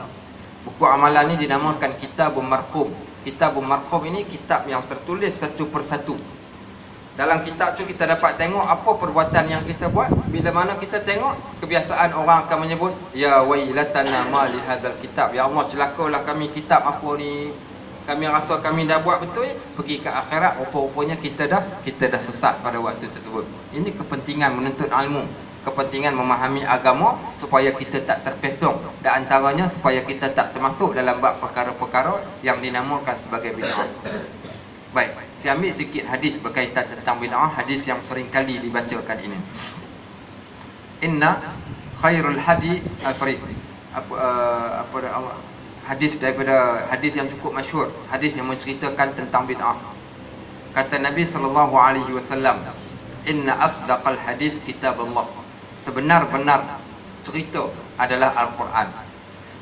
Buku amalan ni dinamakan Kitabun Marqum. Kitabun Marqum ini kitab yang tertulis satu persatu. Dalam kitab tu kita dapat tengok apa perbuatan yang kita buat. Bila mana kita tengok, kebiasaan orang akan menyebut, ya wailatana ma li hadzal kitab, ya Allah celakalah kami, kitab apa ni, kami rasa kami dah buat betul. Pergi ke akhirat rupa-rupanya kita dah sesat pada waktu tersebut. Ini kepentingan menuntut ilmu. kepentingan memahami agama supaya kita tak terpesong, dan antaranya supaya kita tak termasuk dalam bab perkara-perkara yang dinamakan sebagai bid'ah. Baik, saya ambil sikit hadis berkaitan tentang bid'ah, hadis yang sering kali dibacakan ini. Inna khairul hadi hadis daripada hadis yang cukup masyhur, hadis yang menceritakan tentang bid'ah. Kata Nabi sallallahu alaihi wasallam, inna asdaqal hadis kitabullah, sebenar-benar cerita adalah Al-Quran.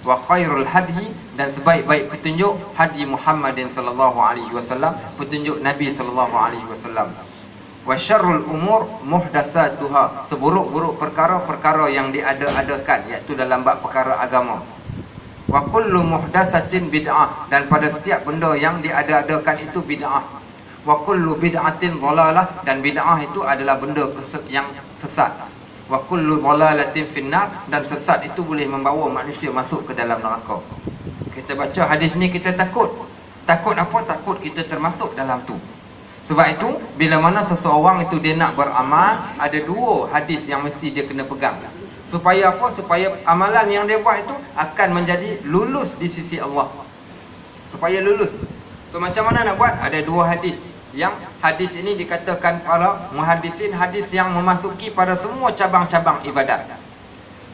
Wa khairul hadi, dan sebaik-baik petunjuk hadi Muhammadin sallallahu alaihi wasallam, petunjuk Nabi sallallahu alaihi wasallam. Wa syarrul umur muhdatsatuha, seburuk-buruk perkara-perkara yang diada-adakan, iaitu dalam bab perkara agama. Wa kullu muhdatsatin bid'ah, dan pada setiap benda yang diada-adakan itu bid'ah. Wa kullu bid'atin dhalalah, dan bid'ah itu adalah benda yang sesat. Wa kullu dhalalatin finnar, dan sesat itu boleh membawa manusia masuk ke dalam neraka. Kita baca hadis ni kita takut. Takut apa? Takut kita termasuk dalam tu. Sebab itu bila mana seseorang itu dia nak beramal, ada dua hadis yang mesti dia kena pegang. Supaya apa? Supaya amalan yang dia buat itu akan menjadi lulus di sisi Allah. Supaya lulus. So macam mana nak buat? Ada dua hadis. Yang hadis ini dikatakan para muhaddisin hadis yang memasuki pada semua cabang-cabang ibadat.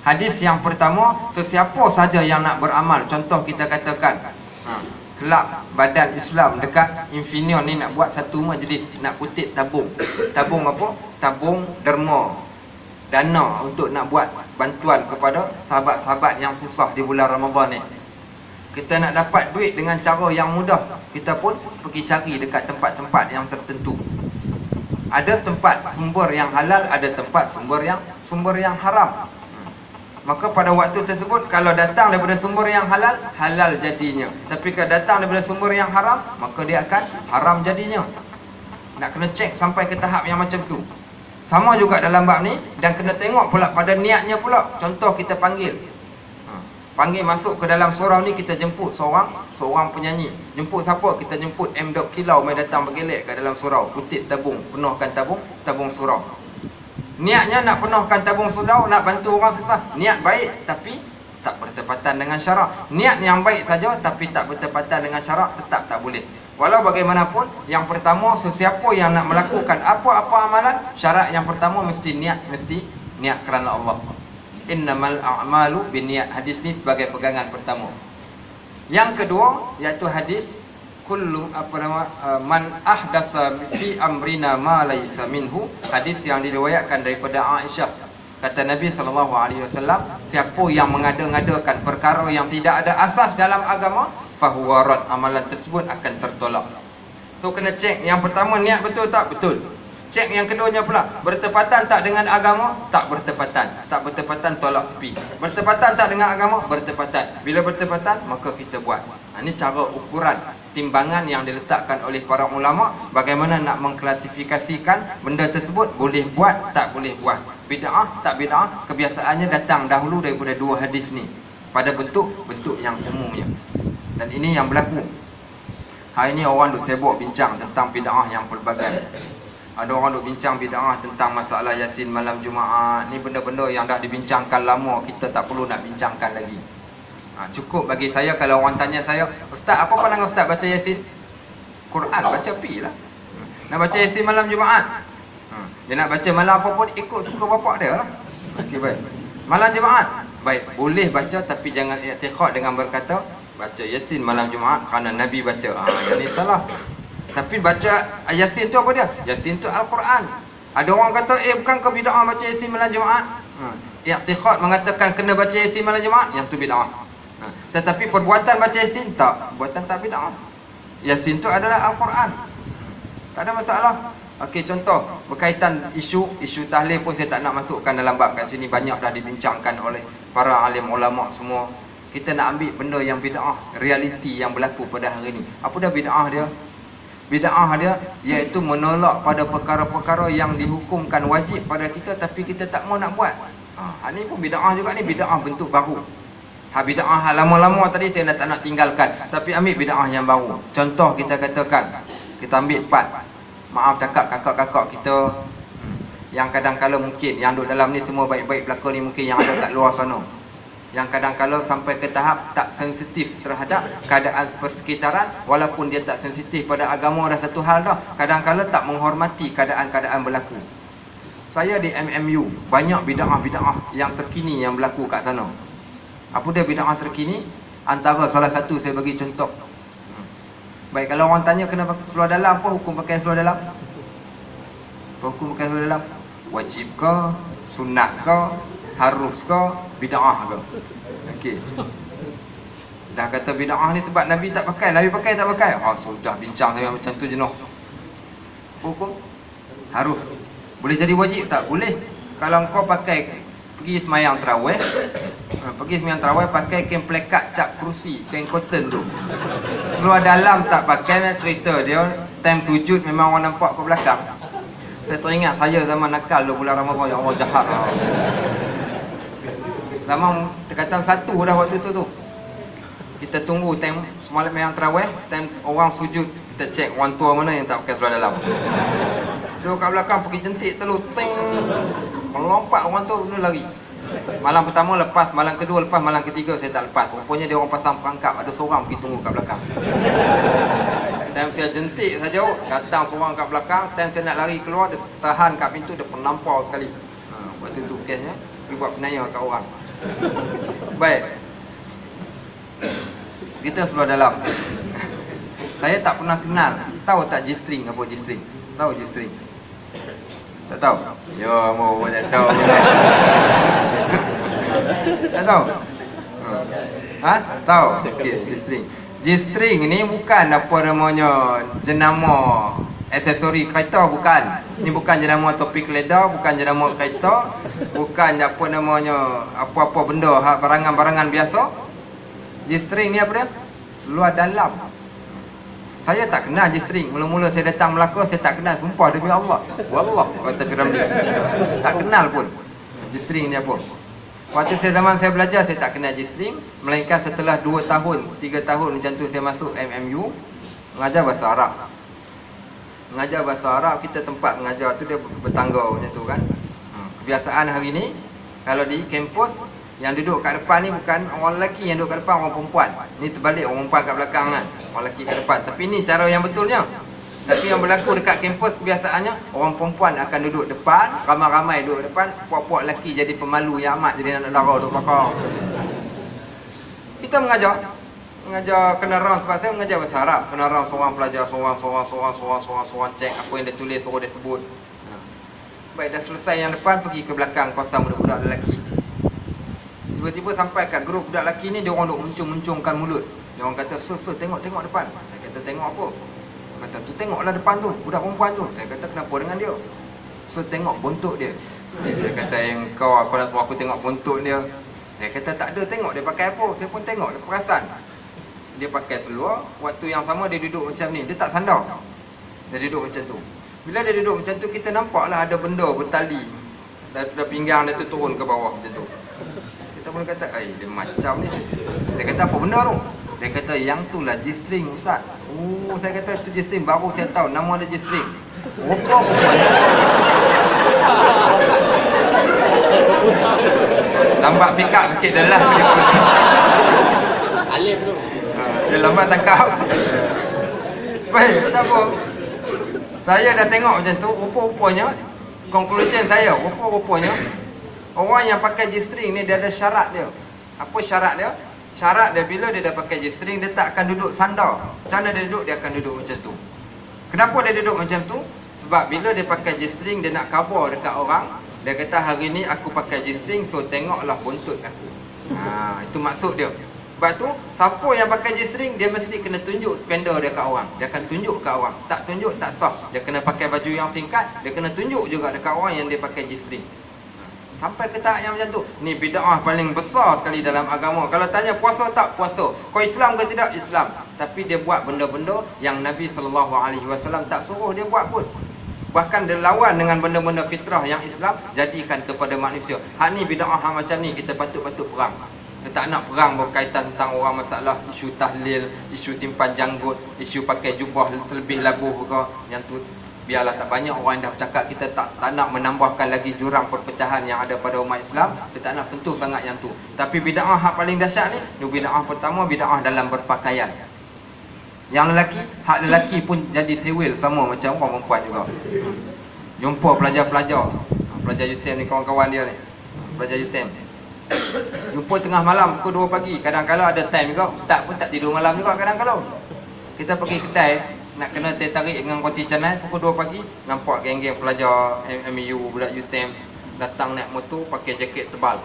Hadis yang pertama, sesiapa saja yang nak beramal, contoh kita katakan kelab badan Islam dekat Infineon ni nak buat satu majlis, nak kutip tabung. Tabung apa? Tabung derma, dana untuk nak buat bantuan kepada sahabat-sahabat yang susah di bulan Ramadan ni. Kita nak dapat duit dengan cara yang mudah, kita pun pergi cari dekat tempat-tempat yang tertentu. Ada tempat sumber yang halal, ada tempat sumber yang haram. Maka pada waktu tersebut, kalau datang daripada sumber yang halal, halal jadinya. Tapi kalau datang daripada sumber yang haram, maka dia akan haram jadinya. Nak kena cek sampai ke tahap yang macam tu. Sama juga dalam bab ni, dan kena tengok pula pada niatnya pula. Contoh kita panggil masuk ke dalam surau ni, kita jemput seorang penyanyi. Jemput siapa? Kita jemput M. Kilau mai datang bergelek kat dalam surau, kutip tabung, penuhkan tabung surau. Niatnya nak penuhkan tabung surau, nak bantu orang susah. Niat baik tapi tak bertepatan dengan syarak. Niat yang baik saja tapi tak bertepatan dengan syarak, tetap tak boleh. Walau bagaimanapun, yang pertama, sesiapa yang nak melakukan apa-apa amalan, syarat yang pertama mesti niat kerana Allah. Innamal a'malu binniyat. Hadis ni sebagai pegangan pertama. Yang kedua iaitu hadis kullu man ahdasa fi amrina ma laysa minhu. Hadis yang diriwayatkan daripada Aisyah. Kata Nabi SAW, siapa yang mengada-ngadakan perkara yang tidak ada asas dalam agama, fahuwa rad, amalan tersebut akan tertolak. So kena cek. Yang pertama, niat betul tak? Betul. Cek yang keduanya pula, bertepatan tak dengan agama? Tak bertepatan. Tak bertepatan, tolak tepi. Bertepatan tak dengan agama? Bertepatan. Bila bertepatan, maka kita buat. Ini cara ukuran, timbangan yang diletakkan oleh para ulama, bagaimana nak mengklasifikasikan benda tersebut, boleh buat, tak boleh buat. Bid'ah, tak bid'ah, kebiasaannya datang dahulu daripada dua hadis ni, pada bentuk yang umumnya. Dan ini yang berlaku. Hari ini orang duk sibuk bincang tentang bid'ah yang pelbagai. Ada orang duk bincang bid'ah tentang masalah Yasin malam Jumaat. Ni benda-benda yang dah dibincangkan lama, kita tak perlu nak bincangkan lagi. Cukup bagi saya kalau orang tanya saya, Ustaz, apa pandangan Ustaz baca Yasin? Quran, baca pi lah. Nak baca Yasin malam Jumaat, dia nak baca malam apa pun ikut suka bapak dia lah. Okey, baik. Malam Jumaat, baik, boleh baca, tapi jangan i'tiqad dengan berkata baca Yasin malam Jumaat kerana Nabi baca. Yang ni salah. Tapi baca Yasin tu apa dia? Yasin tu Al-Quran. Ada orang kata, bukan ke bid'ah baca Yasin malam Jumaat? I'tiqad mengatakan kena baca Yasin malam Jumaat, yang tu bid'ah. Tetapi perbuatan baca Yasin tak, perbuatan tak bid'ah. Yasin tu adalah Al-Quran. Tak ada masalah. Okey, contoh berkaitan isu tahlil pun saya tak nak masukkan dalam bab kat sini, banyak dah dibincangkan oleh para alim ulama semua. Kita nak ambil benda yang bid'ah, realiti yang berlaku pada hari ni. Apa dah bid'ah dia? Bid'ah dia iaitu menolak pada perkara-perkara yang dihukumkan wajib pada kita, tapi kita tak mau nak buat. Ini pun bid'ah juga ni, bid'ah bentuk baru. Bid'ah lama-lama tadi saya tak nak tinggalkan, tapi ambil bid'ah yang baru. Contoh kita katakan, kita ambil part, maaf cakap kakak-kakak kita Yang kadang-kala mungkin yang duduk dalam ni semua baik-baik belaka ni, mungkin yang ada kat luar sana, yang kadang-kala sampai ke tahap tak sensitif terhadap keadaan persekitaran. Walaupun dia tak sensitif pada agama dah satu hal dah, kadang-kala tak menghormati keadaan-keadaan berlaku. Saya di MMU banyak bid'ah-bid'ah yang terkini yang berlaku kat sana. Apa dia bid'ah terkini? Antara salah satu saya bagi contoh. Baik, kalau orang tanya kenapa seluar dalam, apa hukum pakai seluar dalam? Apa hukum pakai seluar dalam? Wajib ke? Sunat ke? Harus ke? Bid'ah ke? Okey. Dah kata bid'ah ni sebab Nabi tak pakai. Nabi pakai tak pakai? Sudah bincang saya macam tu jenuh. Hukum? Harus. Boleh jadi wajib tak? Boleh. Kalau kau pakai pergi semayang tarawih, pakai kain plekat cap kerusi, kain cotton tu. Seluar dalam tak pakai, cerita dia time sujud memang orang nampak ke belakang. Saya teringat saya zaman nakal tu bulan Ramadan, ya Allah jahat. Zaman tekatan 1 dah waktu tu. Kita tunggu time semalam yang tarawih, time orang sujud, kita cek orang tua mana yang tak pakai seluar dalam. Duduk kat belakang pergi jentik telur, ting. Melompat orang tu dulu lari. Malam pertama lepas, malam kedua lepas, malam ketiga saya tak lepas. Rupanya dia orang pasang perangkap, ada seorang pergi tunggu kat belakang. Time saya jentik saja, datang seorang kat belakang. Time saya nak lari keluar, dia tahan kat pintu, dia penampau sekali. Waktu tu kesnya, dia buat penanya kat orang. Baik, kita seluar dalam. Saya tak pernah kenal. Tahu tak G-string apa G-string? Tahu G-string? Tak tahu? Ya, mau tak tahu. Tak tahu? Tahu? Okey, G-string. G-string ni bukan apa namanya jenama aksesori kereta, bukan. Ni bukan jenama topi keledar, bukan jenama kereta, bukan apa namanya apa-apa benda, barangan-barangan biasa. G-string ni apa dia? Seluar dalam. Saya tak kenal G-string. Mula-mula saya datang Melaka, saya tak kenal, sumpah demi Allah. Wallah, kata Firamli. Tak kenal pun G-string ni apa. Waktu zaman saya belajar, saya tak kenal G-string. Melainkan setelah 2 tahun, 3 tahun macam tu saya masuk MMU, mengajar bahasa Arab. Mengajar bahasa Arab, kita tempat mengajar tu dia bertangga macam tu kan. Kebiasaan hari ni, kalau di kampus, yang duduk kat depan ni bukan orang lelaki, yang duduk kat depan orang perempuan. Ni terbalik, orang perempuan kat belakang kan, orang lelaki kat depan. Tapi ni cara yang betulnya. Tapi yang berlaku dekat kampus kebiasaannya, orang perempuan akan duduk depan, ramai-ramai duduk depan, puak-puak lelaki jadi pemalu yang amat, jadi anak dara duduk belakang. Kita mengajar kena round, sebab saya mengajar bahasa Arab. Kena round seorang pelajar, seorang cek apa yang dia tulis, suruh dia sebut. Baik, dah selesai yang depan, pergi ke belakang pasal budak-budak lelaki. Tiba-tiba sampai kat grup budak lelaki ni, dia orang duk muncung-muncungkan mulut. Dia orang kata, "Sur, tengok depan." Saya kata, "Tengok apa?" Dia kata, "Tu tengoklah depan tu, budak perempuan tu." Saya kata, "Kenapa dengan dia?" "Sur, tengok bontot dia." Dia kata, kau nak suruh aku tengok bontot dia?" Dia kata, "Tak ada, tengok dia pakai apa." Saya pun tengok, dia perasan. Dia pakai seluar, waktu yang sama dia duduk macam ni, dia tak sandar. Dia duduk macam tu. Bila dia duduk macam tu, kita nampaklah ada benda bertali dari pinggang dia tu turun ke bawah macam tu. Kita pun kata, dia macam ni. Saya kata, "Apa benda tu?" Dia kata, "Yang tu lah G-string, Ustaz." Oh, saya kata, "Tu G-string, baru saya tahu nama dia G-string." Apa? Lambat pick up sikit dah lah. Alim tu. Dia lambat tangkap. Baik, tak apa. Saya dah tengok macam tu, rupa-rupanya, conclusion saya, rupa-rupanya orang yang pakai G-string ni dia ada syarat dia. Apa syarat dia? Syarat dia bila dia dah pakai G-string, dia tak akan duduk sandar. Macam mana dia duduk? Dia akan duduk macam tu. Kenapa dia duduk macam tu? Sebab bila dia pakai G-string, dia nak cover dekat orang. Dia kata, "Hari ni aku pakai G-string, so tengoklah bontot aku." Itu maksud dia. Sebab tu, siapa yang pakai G-string, dia mesti kena tunjuk spender dia kat orang. Dia akan tunjuk kat orang. Tak tunjuk, tak sah. Dia kena pakai baju yang singkat, dia kena tunjuk juga dekat orang yang dia pakai G-string. Sampai ke tahap yang macam tu. Ni bid'ah paling besar sekali dalam agama. Kalau tanya puasa tak? Puasa. Kau Islam ke tidak? Islam. Tapi dia buat benda-benda yang Nabi SAW tak suruh dia buat pun. Bahkan dia lawan dengan benda-benda fitrah yang Islam jadikan kepada manusia. Hak ni bid'ah macam ni, kita patut-patut perang. Kita tak nak perang berkaitan tentang orang masalah isu tahlil, isu simpan janggut, isu pakai jubah terlebih labuh ke. Yang tu biarlah tak banyak orang dah cakap, kita tak nak menambahkan lagi jurang perpecahan yang ada pada umat Islam. Kita tak nak sentuh sangat yang tu. Tapi bid'ah hak paling dahsyat ni, bid'ah pertama, bid'ah dalam berpakaian. Yang lelaki, hak lelaki pun jadi sewil sama macam orang perempuan juga. Jumpa pelajar-pelajar UTM ni, kawan-kawan dia ni, pelajar UTM, jumpa tengah malam pukul 2 pagi. Kadang-kadang ada time juga, ustaz pun tak tidur malam juga kadang-kadang. Kita pergi kedai nak kena teh tarik dengan roti canai pukul 2 pagi, nampak geng-geng pelajar MU, budak UTM datang naik motor pakai jaket tebal.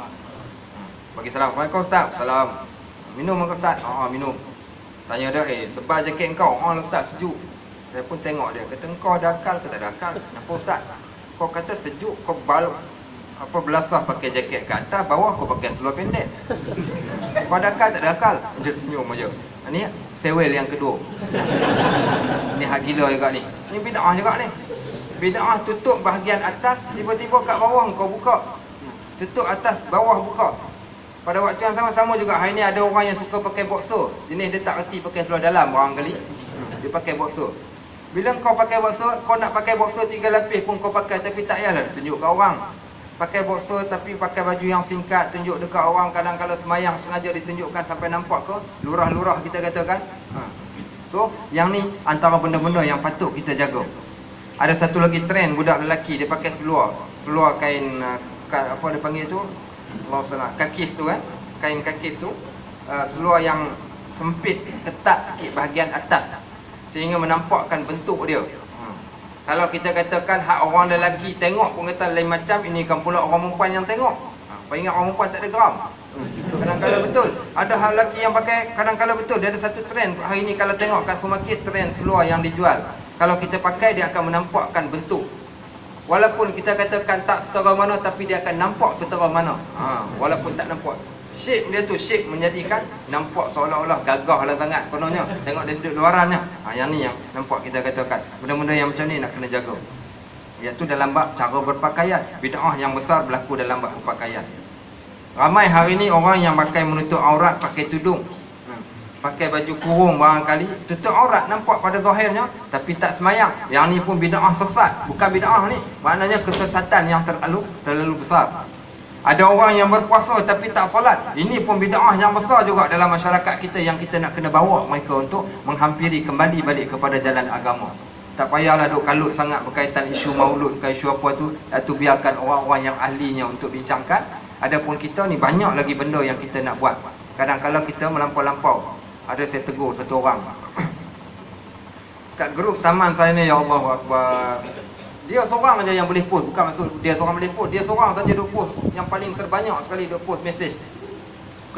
Bagi salam, "Waalaikumsalam ustaz." "Salam." "Minum ke ustaz?" Minum." Tanya dia, "Tebal jaket kau?" "Ustaz, sejuk." Saya pun tengok dia, kata, "Kau ada akal ke tak ada akal? Kenapa ustaz? Kau kata sejuk, kau belasah pakai jaket ke atas, bawah kau pakai seluar pendek. Kau ada akal tak ada akal?" Dia senyum aja. Ni sewel yang kedua. Ni hak gila juga ni. Ni bid'ah juga ni. Bid'ah tutup bahagian atas, tiba-tiba kat bawah kau buka. Tutup atas, bawah buka. Pada waktu yang sama-sama juga, hari ni ada orang yang suka pakai boxer. Jenis dia tak reti pakai seluar dalam barangkali. Dia pakai boxer. Bila kau pakai boxer, kau nak pakai boxer 3 lapis pun kau pakai, tapi tak payahlah tunjuk kat orang. Pakai boxer tapi pakai baju yang singkat, tunjuk dekat orang, kadang-kadang semayang sengaja ditunjukkan sampai nampak ke lurah-lurah kita katakan. So, yang ni antara benda-benda yang patut kita jaga. Ada satu lagi trend budak lelaki, dia pakai seluar kain, apa dia panggil tu, Allah salah, kakis tu kan, kain kakis tu, seluar yang sempit, ketat sikit bahagian atas sehingga menampakkan bentuk dia. Kalau kita katakan hak orang lelaki tengok pun kata lain macam, ini kan pula orang perempuan yang tengok. Apa ingat orang perempuan tak ada geram? Kadang-kadang betul. Ada hak lelaki yang pakai, kadang-kadang betul. Dia ada satu trend hari ni, kalau tengok kat supermarket, trend seluar yang dijual. Kalau kita pakai, dia akan menampakkan bentuk. Walaupun kita katakan tak setara mana, tapi dia akan nampak setara mana. Walaupun tak nampak. Shape dia tu, shape menjadikan nampak seolah-olah gagah lah sangat kononnya. Tengok dari sudut luarannya. Yang ni yang nampak kita katakan. Benda-benda yang macam ni nak kena jaga. Iaitu dalam bab cara berpakaian. Bid'ah yang besar berlaku dalam bab berpakaian. Ramai hari ni orang yang pakai menutup aurat, pakai tudung, pakai baju kurung barangkali, tutup aurat nampak pada zahirnya, tapi tak semayang. Yang ni pun bid'ah sesat. Bukan bid'ah ni, maknanya kesesatan yang terlalu besar. Ada orang yang berpuasa tapi tak solat. Ini pun bid'ah yang besar juga dalam masyarakat kita, yang kita nak kena bawa mereka untuk menghampiri kembali balik kepada jalan agama. Tak payahlah duk kalut sangat berkaitan isu maulud ke isu apa tu, iaitu biarkan orang-orang yang ahlinya untuk bincangkan. Adapun kita ni banyak lagi benda yang kita nak buat. Kadang-kadang kita melampau-lampau. Ada saya tegur satu orang kat grup taman saya ni, ya Allah Akbar. Dia seorang saja yang boleh post. Bukan maksud dia seorang boleh post, dia seorang saja duk post. Yang paling terbanyak sekali duk post mesej.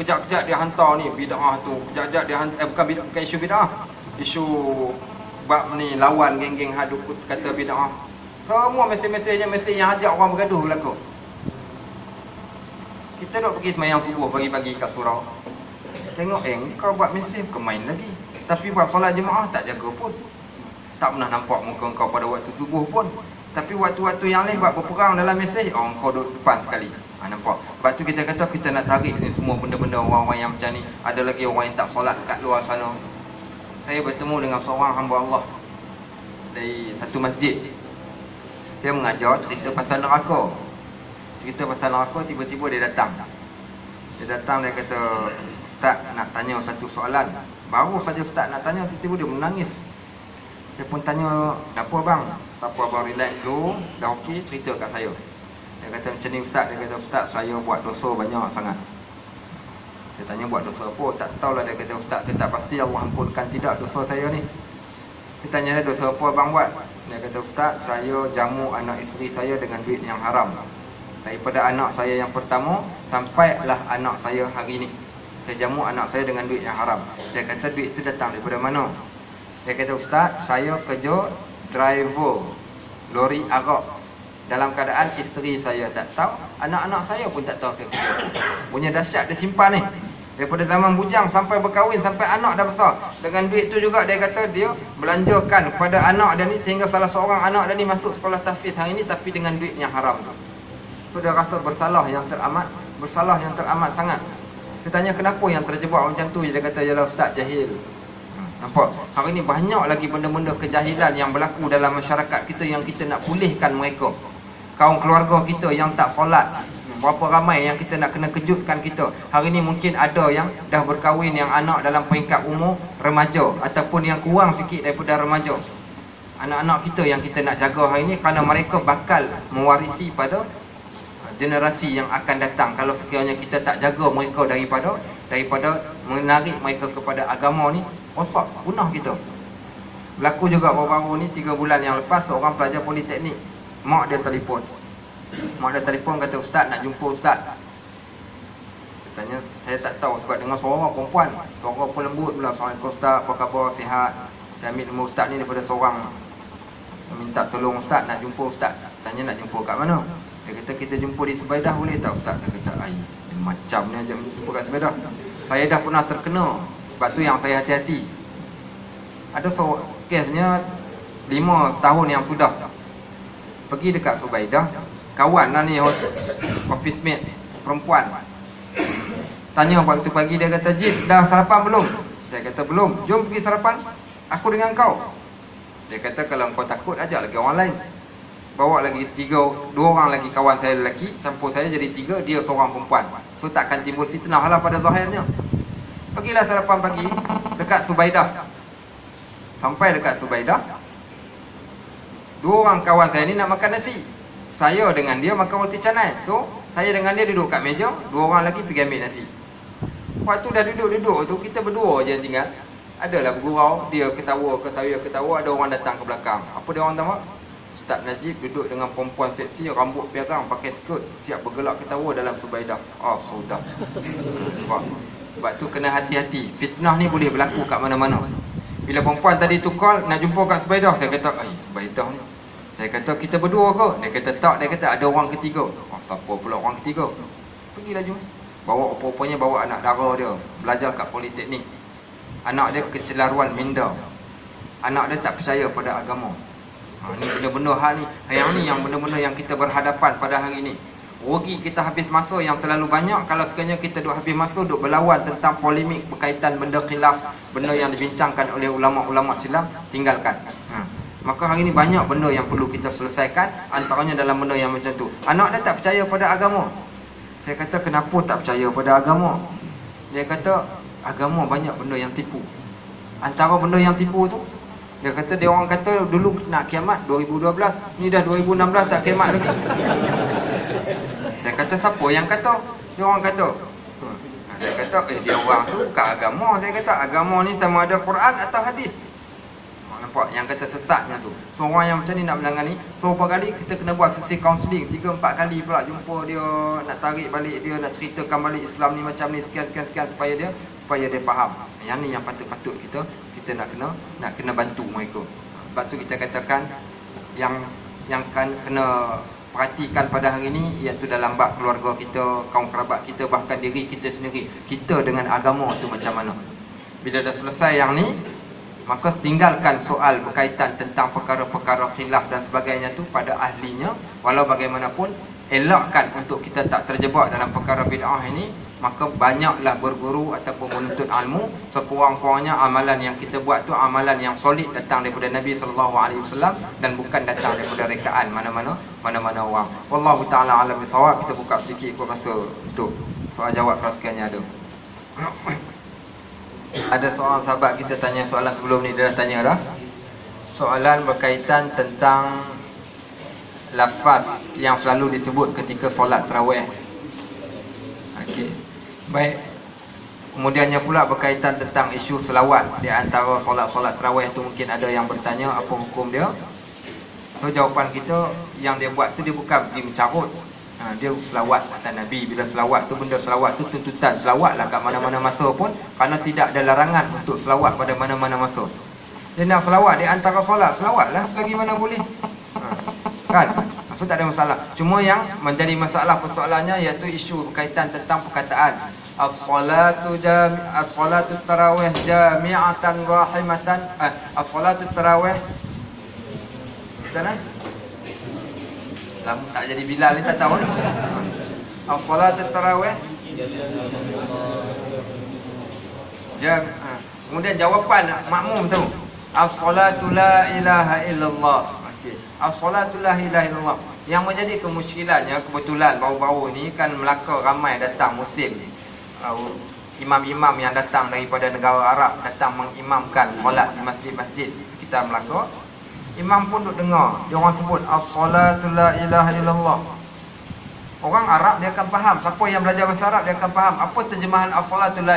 Kejap-kejap dia hantar ni bid'ah tu, kejap-kejap dia hantar, bukan isu bid'ah, isu bab ni lawan geng-geng hak duk kata bid'ah. Semua mesej-mesejnya mesej yang ajak orang bergaduh berlaku. Kita duk pergi semayang subuh pagi-pagi kat surau. Tengok kau buat mesej kau main lagi. Tapi buat solat jemaah tak jaga pun. Tak pernah nampak muka kau pada waktu subuh pun. Tapi waktu-waktu yang lain buat berperang dalam mesej, kau duduk depan sekali. Nampak. Sebab tu kita kata kita nak tarik ni semua benda-benda orang-orang yang macam ni. Ada lagi orang yang tak solat kat luar sana. Saya bertemu dengan seorang hamba Allah dari satu masjid. Saya mengajar cerita pasal neraka. Cerita pasal neraka, tiba-tiba dia datang. Dia datang, dia kata, "Ustaz nak tanya satu soalan." Baru saja Ustaz nak tanya, tiba-tiba dia menangis. Saya pun tanya, "Apa bang?" "Tak apa abang, relax dulu. Dah okey, cerita kat saya." Dia kata macam ni Ustaz. Dia kata, "Ustaz, saya buat dosa banyak sangat." Saya tanya, "Buat dosa apa?" "Tak tahulah." Dia kata, "Ustaz, saya tak pasti Allah ampunkan tidak dosa saya ni." Saya tanya dia, "Dosa apa abang buat?" Dia kata, "Ustaz, saya jamu anak isteri saya dengan duit yang haram. Daripada anak saya yang pertama sampailah anak saya hari ni, saya jamu anak saya dengan duit yang haram." Saya kata, "Duit itu datang daripada mana?" Dia kata, "Ustaz, saya kerja driver lori arak. Dalam keadaan isteri saya tak tahu, anak-anak saya pun tak tahu saya kerja." Punya dahsyat dia simpan ni. Daripada zaman bujang sampai berkahwin, sampai anak dah besar. Dengan duit tu juga dia kata dia belanjakan kepada anak dia ni, sehingga salah seorang anak dia ni masuk sekolah tahfiz hari ni, tapi dengan duit yang haram tu. So dia rasa bersalah yang teramat sangat. Dia tanya, "Kenapa yang terjebak macam tu?" Dia kata, "Yalah Ustaz, jahil." Nampak? Hari ni banyak lagi benda-benda kejahilan yang berlaku dalam masyarakat kita yang kita nak pulihkan mereka. Kaum keluarga kita yang tak solat, berapa ramai yang kita nak kena kejutkan kita. Hari ni mungkin ada yang dah berkahwin, yang anak dalam peringkat umur remaja, ataupun yang kurang sikit daripada remaja. Anak-anak kita yang kita nak jaga hari ni, kerana mereka bakal mewarisi pada generasi yang akan datang. Kalau sekiranya kita tak jaga mereka daripada menarik mereka kepada agama ni, rosak, punah kita. Berlaku juga baru-baru ni, 3 bulan yang lepas, seorang pelajar politeknik, mak dia telefon, kata, "Ustaz, nak jumpa Ustaz." Katanya, "Saya tak tahu sebab dengar suara perempuan, suara pun lembut pula. Assalamualaikum Ustaz, apa khabar, sihat? Saya ambil nombor Ustaz ni daripada seorang, minta tolong Ustaz, nak jumpa Ustaz." Tanya, "Nak jumpa kat mana?" Dia kata, "Kita jumpa di Subaidah, boleh tak Ustaz?" Dia kata, "Ai, macam ni ajak jumpa kat Subaidah. Saya dah pernah terkena, sebab tu yang saya hati-hati." Ada seorang kesnya 5 tahun yang sudah pergi dekat Subaidah, kawan lah ni, office mate perempuan. Tanya waktu pagi, dia kata, "Jid, dah sarapan belum?" Saya kata, "Belum." "Jom pergi sarapan, aku dengan kau." Dia kata, "Kalau kau takut, ajak lagi orang lain. Bawa lagi 2 orang lagi kawan saya lelaki, campur saya jadi 3, dia seorang perempuan. So takkan timbul fitnah lah pada zahirnya." Pergilah sarapan pagi dekat Subaidah. Sampai dekat Subaidah, 2 orang kawan saya ni nak makan nasi. Saya dengan dia makan roti canai. So saya dengan dia duduk kat meja, 2 orang lagi pergi ambil nasi. Waktu dah duduk-duduk tu, kita berdua je tinggal. Adalah bergurau, dia ketawa ke saya ketawa, ada orang datang ke belakang. Apa dia orang tahu? Ustaz Najib duduk dengan perempuan seksi, rambut pirang, pakai skirt, siap bergelak ketawa dalam Subaidah. Oh, sudah. Sebab tu kena hati-hati. Fitnah ni boleh berlaku kat mana-mana. Bila perempuan tadi tu call, nak jumpa kat Subaidah, saya kata, "Ai, Subaidah ni." Saya kata, "Kita berdua ke?" Dia kata, "Tak." Dia kata, "Ada orang ketiga." Oh, siapa pula orang ketiga? Pergilah jom. Bawa, apa-apanya bawa anak dara dia, belajar kat politeknik. Anak dia kecelaruan minda. Anak dia tak percaya pada agama. Ni benda-benda hal ni, yang benda-benda yang kita berhadapan pada hari ni. Rugi kita habis masa yang terlalu banyak kalau sekiranya kita duk habis masa duk berlawan tentang polemik berkaitan benda khilaf, benda yang dibincangkan oleh ulama-ulama silam, tinggalkan. Maka hari ni banyak benda yang perlu kita selesaikan, antaranya dalam benda yang macam tu. Anak dia tak percaya pada agama. Saya kata, "Kenapa tak percaya pada agama?" Dia kata, "Agama banyak benda yang tipu." Antara benda yang tipu tu, dia kata, dia orang kata dulu nak kiamat 2012, ni dah 2016 tak kiamat lagi. Saya kata, "Siapa yang kata?" Dia orang kata. Saya kata, dia orang tu bukan agama. Saya kata, agama ni sama ada Quran atau hadis. Nampak? Yang kata sesatnya tu. So orang yang macam ni nak menangani, so berapa kali kita kena buat sesi kaunseling, 3-4 kali pula jumpa dia, nak tarik balik dia, nak ceritakan balik Islam ni macam ni, sekian supaya dia faham. Yang ni yang patut-patut kita nak kena bantu mereka. Sebab tu kita katakan yang kan kena perhatikan pada hari ini, iaitu dalam bab keluarga kita, kaum kerabat kita, bahkan diri kita sendiri. Kita dengan agama tu macam mana? Bila dah selesai yang ni, maka tinggalkan soal berkaitan tentang perkara-perkara khilaf dan sebagainya tu pada ahlinya. Walau bagaimanapun, elakkan untuk kita tak terjebak dalam perkara bid'ah ini. Maka banyaklah berguru ataupun menuntut ilmu. Sekurang-kurangnya amalan yang kita buat tu amalan yang solid, datang daripada Nabi SAW, dan bukan datang daripada rekaan mana-mana orang. Wallahu ta'ala alam bisawab. Kita buka sedikit ikut masa untuk soal jawab kalau sekiranya ada. Ada seorang sahabat kita tanya soalan sebelum ni, dia dah tanya dah. Soalan berkaitan tentang lafaz yang selalu disebut ketika solat tarawih. Okey. Baik. Kemudiannya pula berkaitan tentang isu selawat. Di antara solat-solat tarawih tu mungkin ada yang bertanya apa hukum dia. So jawapan kita, yang dia buat tu dia bukan pergi mencarut. Dia selawat atas Nabi. Bila selawat tu, benda selawat tu tuntutan selawat lah kat mana-mana masa pun, kerana tidak ada larangan untuk selawat pada mana-mana masa. Dia nak selawat di antara solat, selawat lah lagi mana boleh. Kan? So tak ada masalah. Cuma yang menjadi masalah persoalannya iaitu isu berkaitan tentang perkataan as-salatu tarawih jami'atan rahimatan. As-salatu tarawih macam mana? Lama tak jadi Bilal ni, tak tahu ni. As-salatu tarawih Kemudian jawapan makmum tu, as-salatu la ilaha illallah. Okey, as-salatu la ilaha illallah. Yang menjadi kemusykilannya, kebetulan baru-baru ni kan Melaka ramai datang musim imam-imam yang datang daripada negara Arab datang mengimamkan solat di masjid-masjid sekitar Melaka. Imam pun duk dengar dia orang sebut as-salatu la ilaha illallah. Orang Arab dia akan faham, siapa yang belajar bahasa Arab dia akan faham apa terjemahan as-salatu la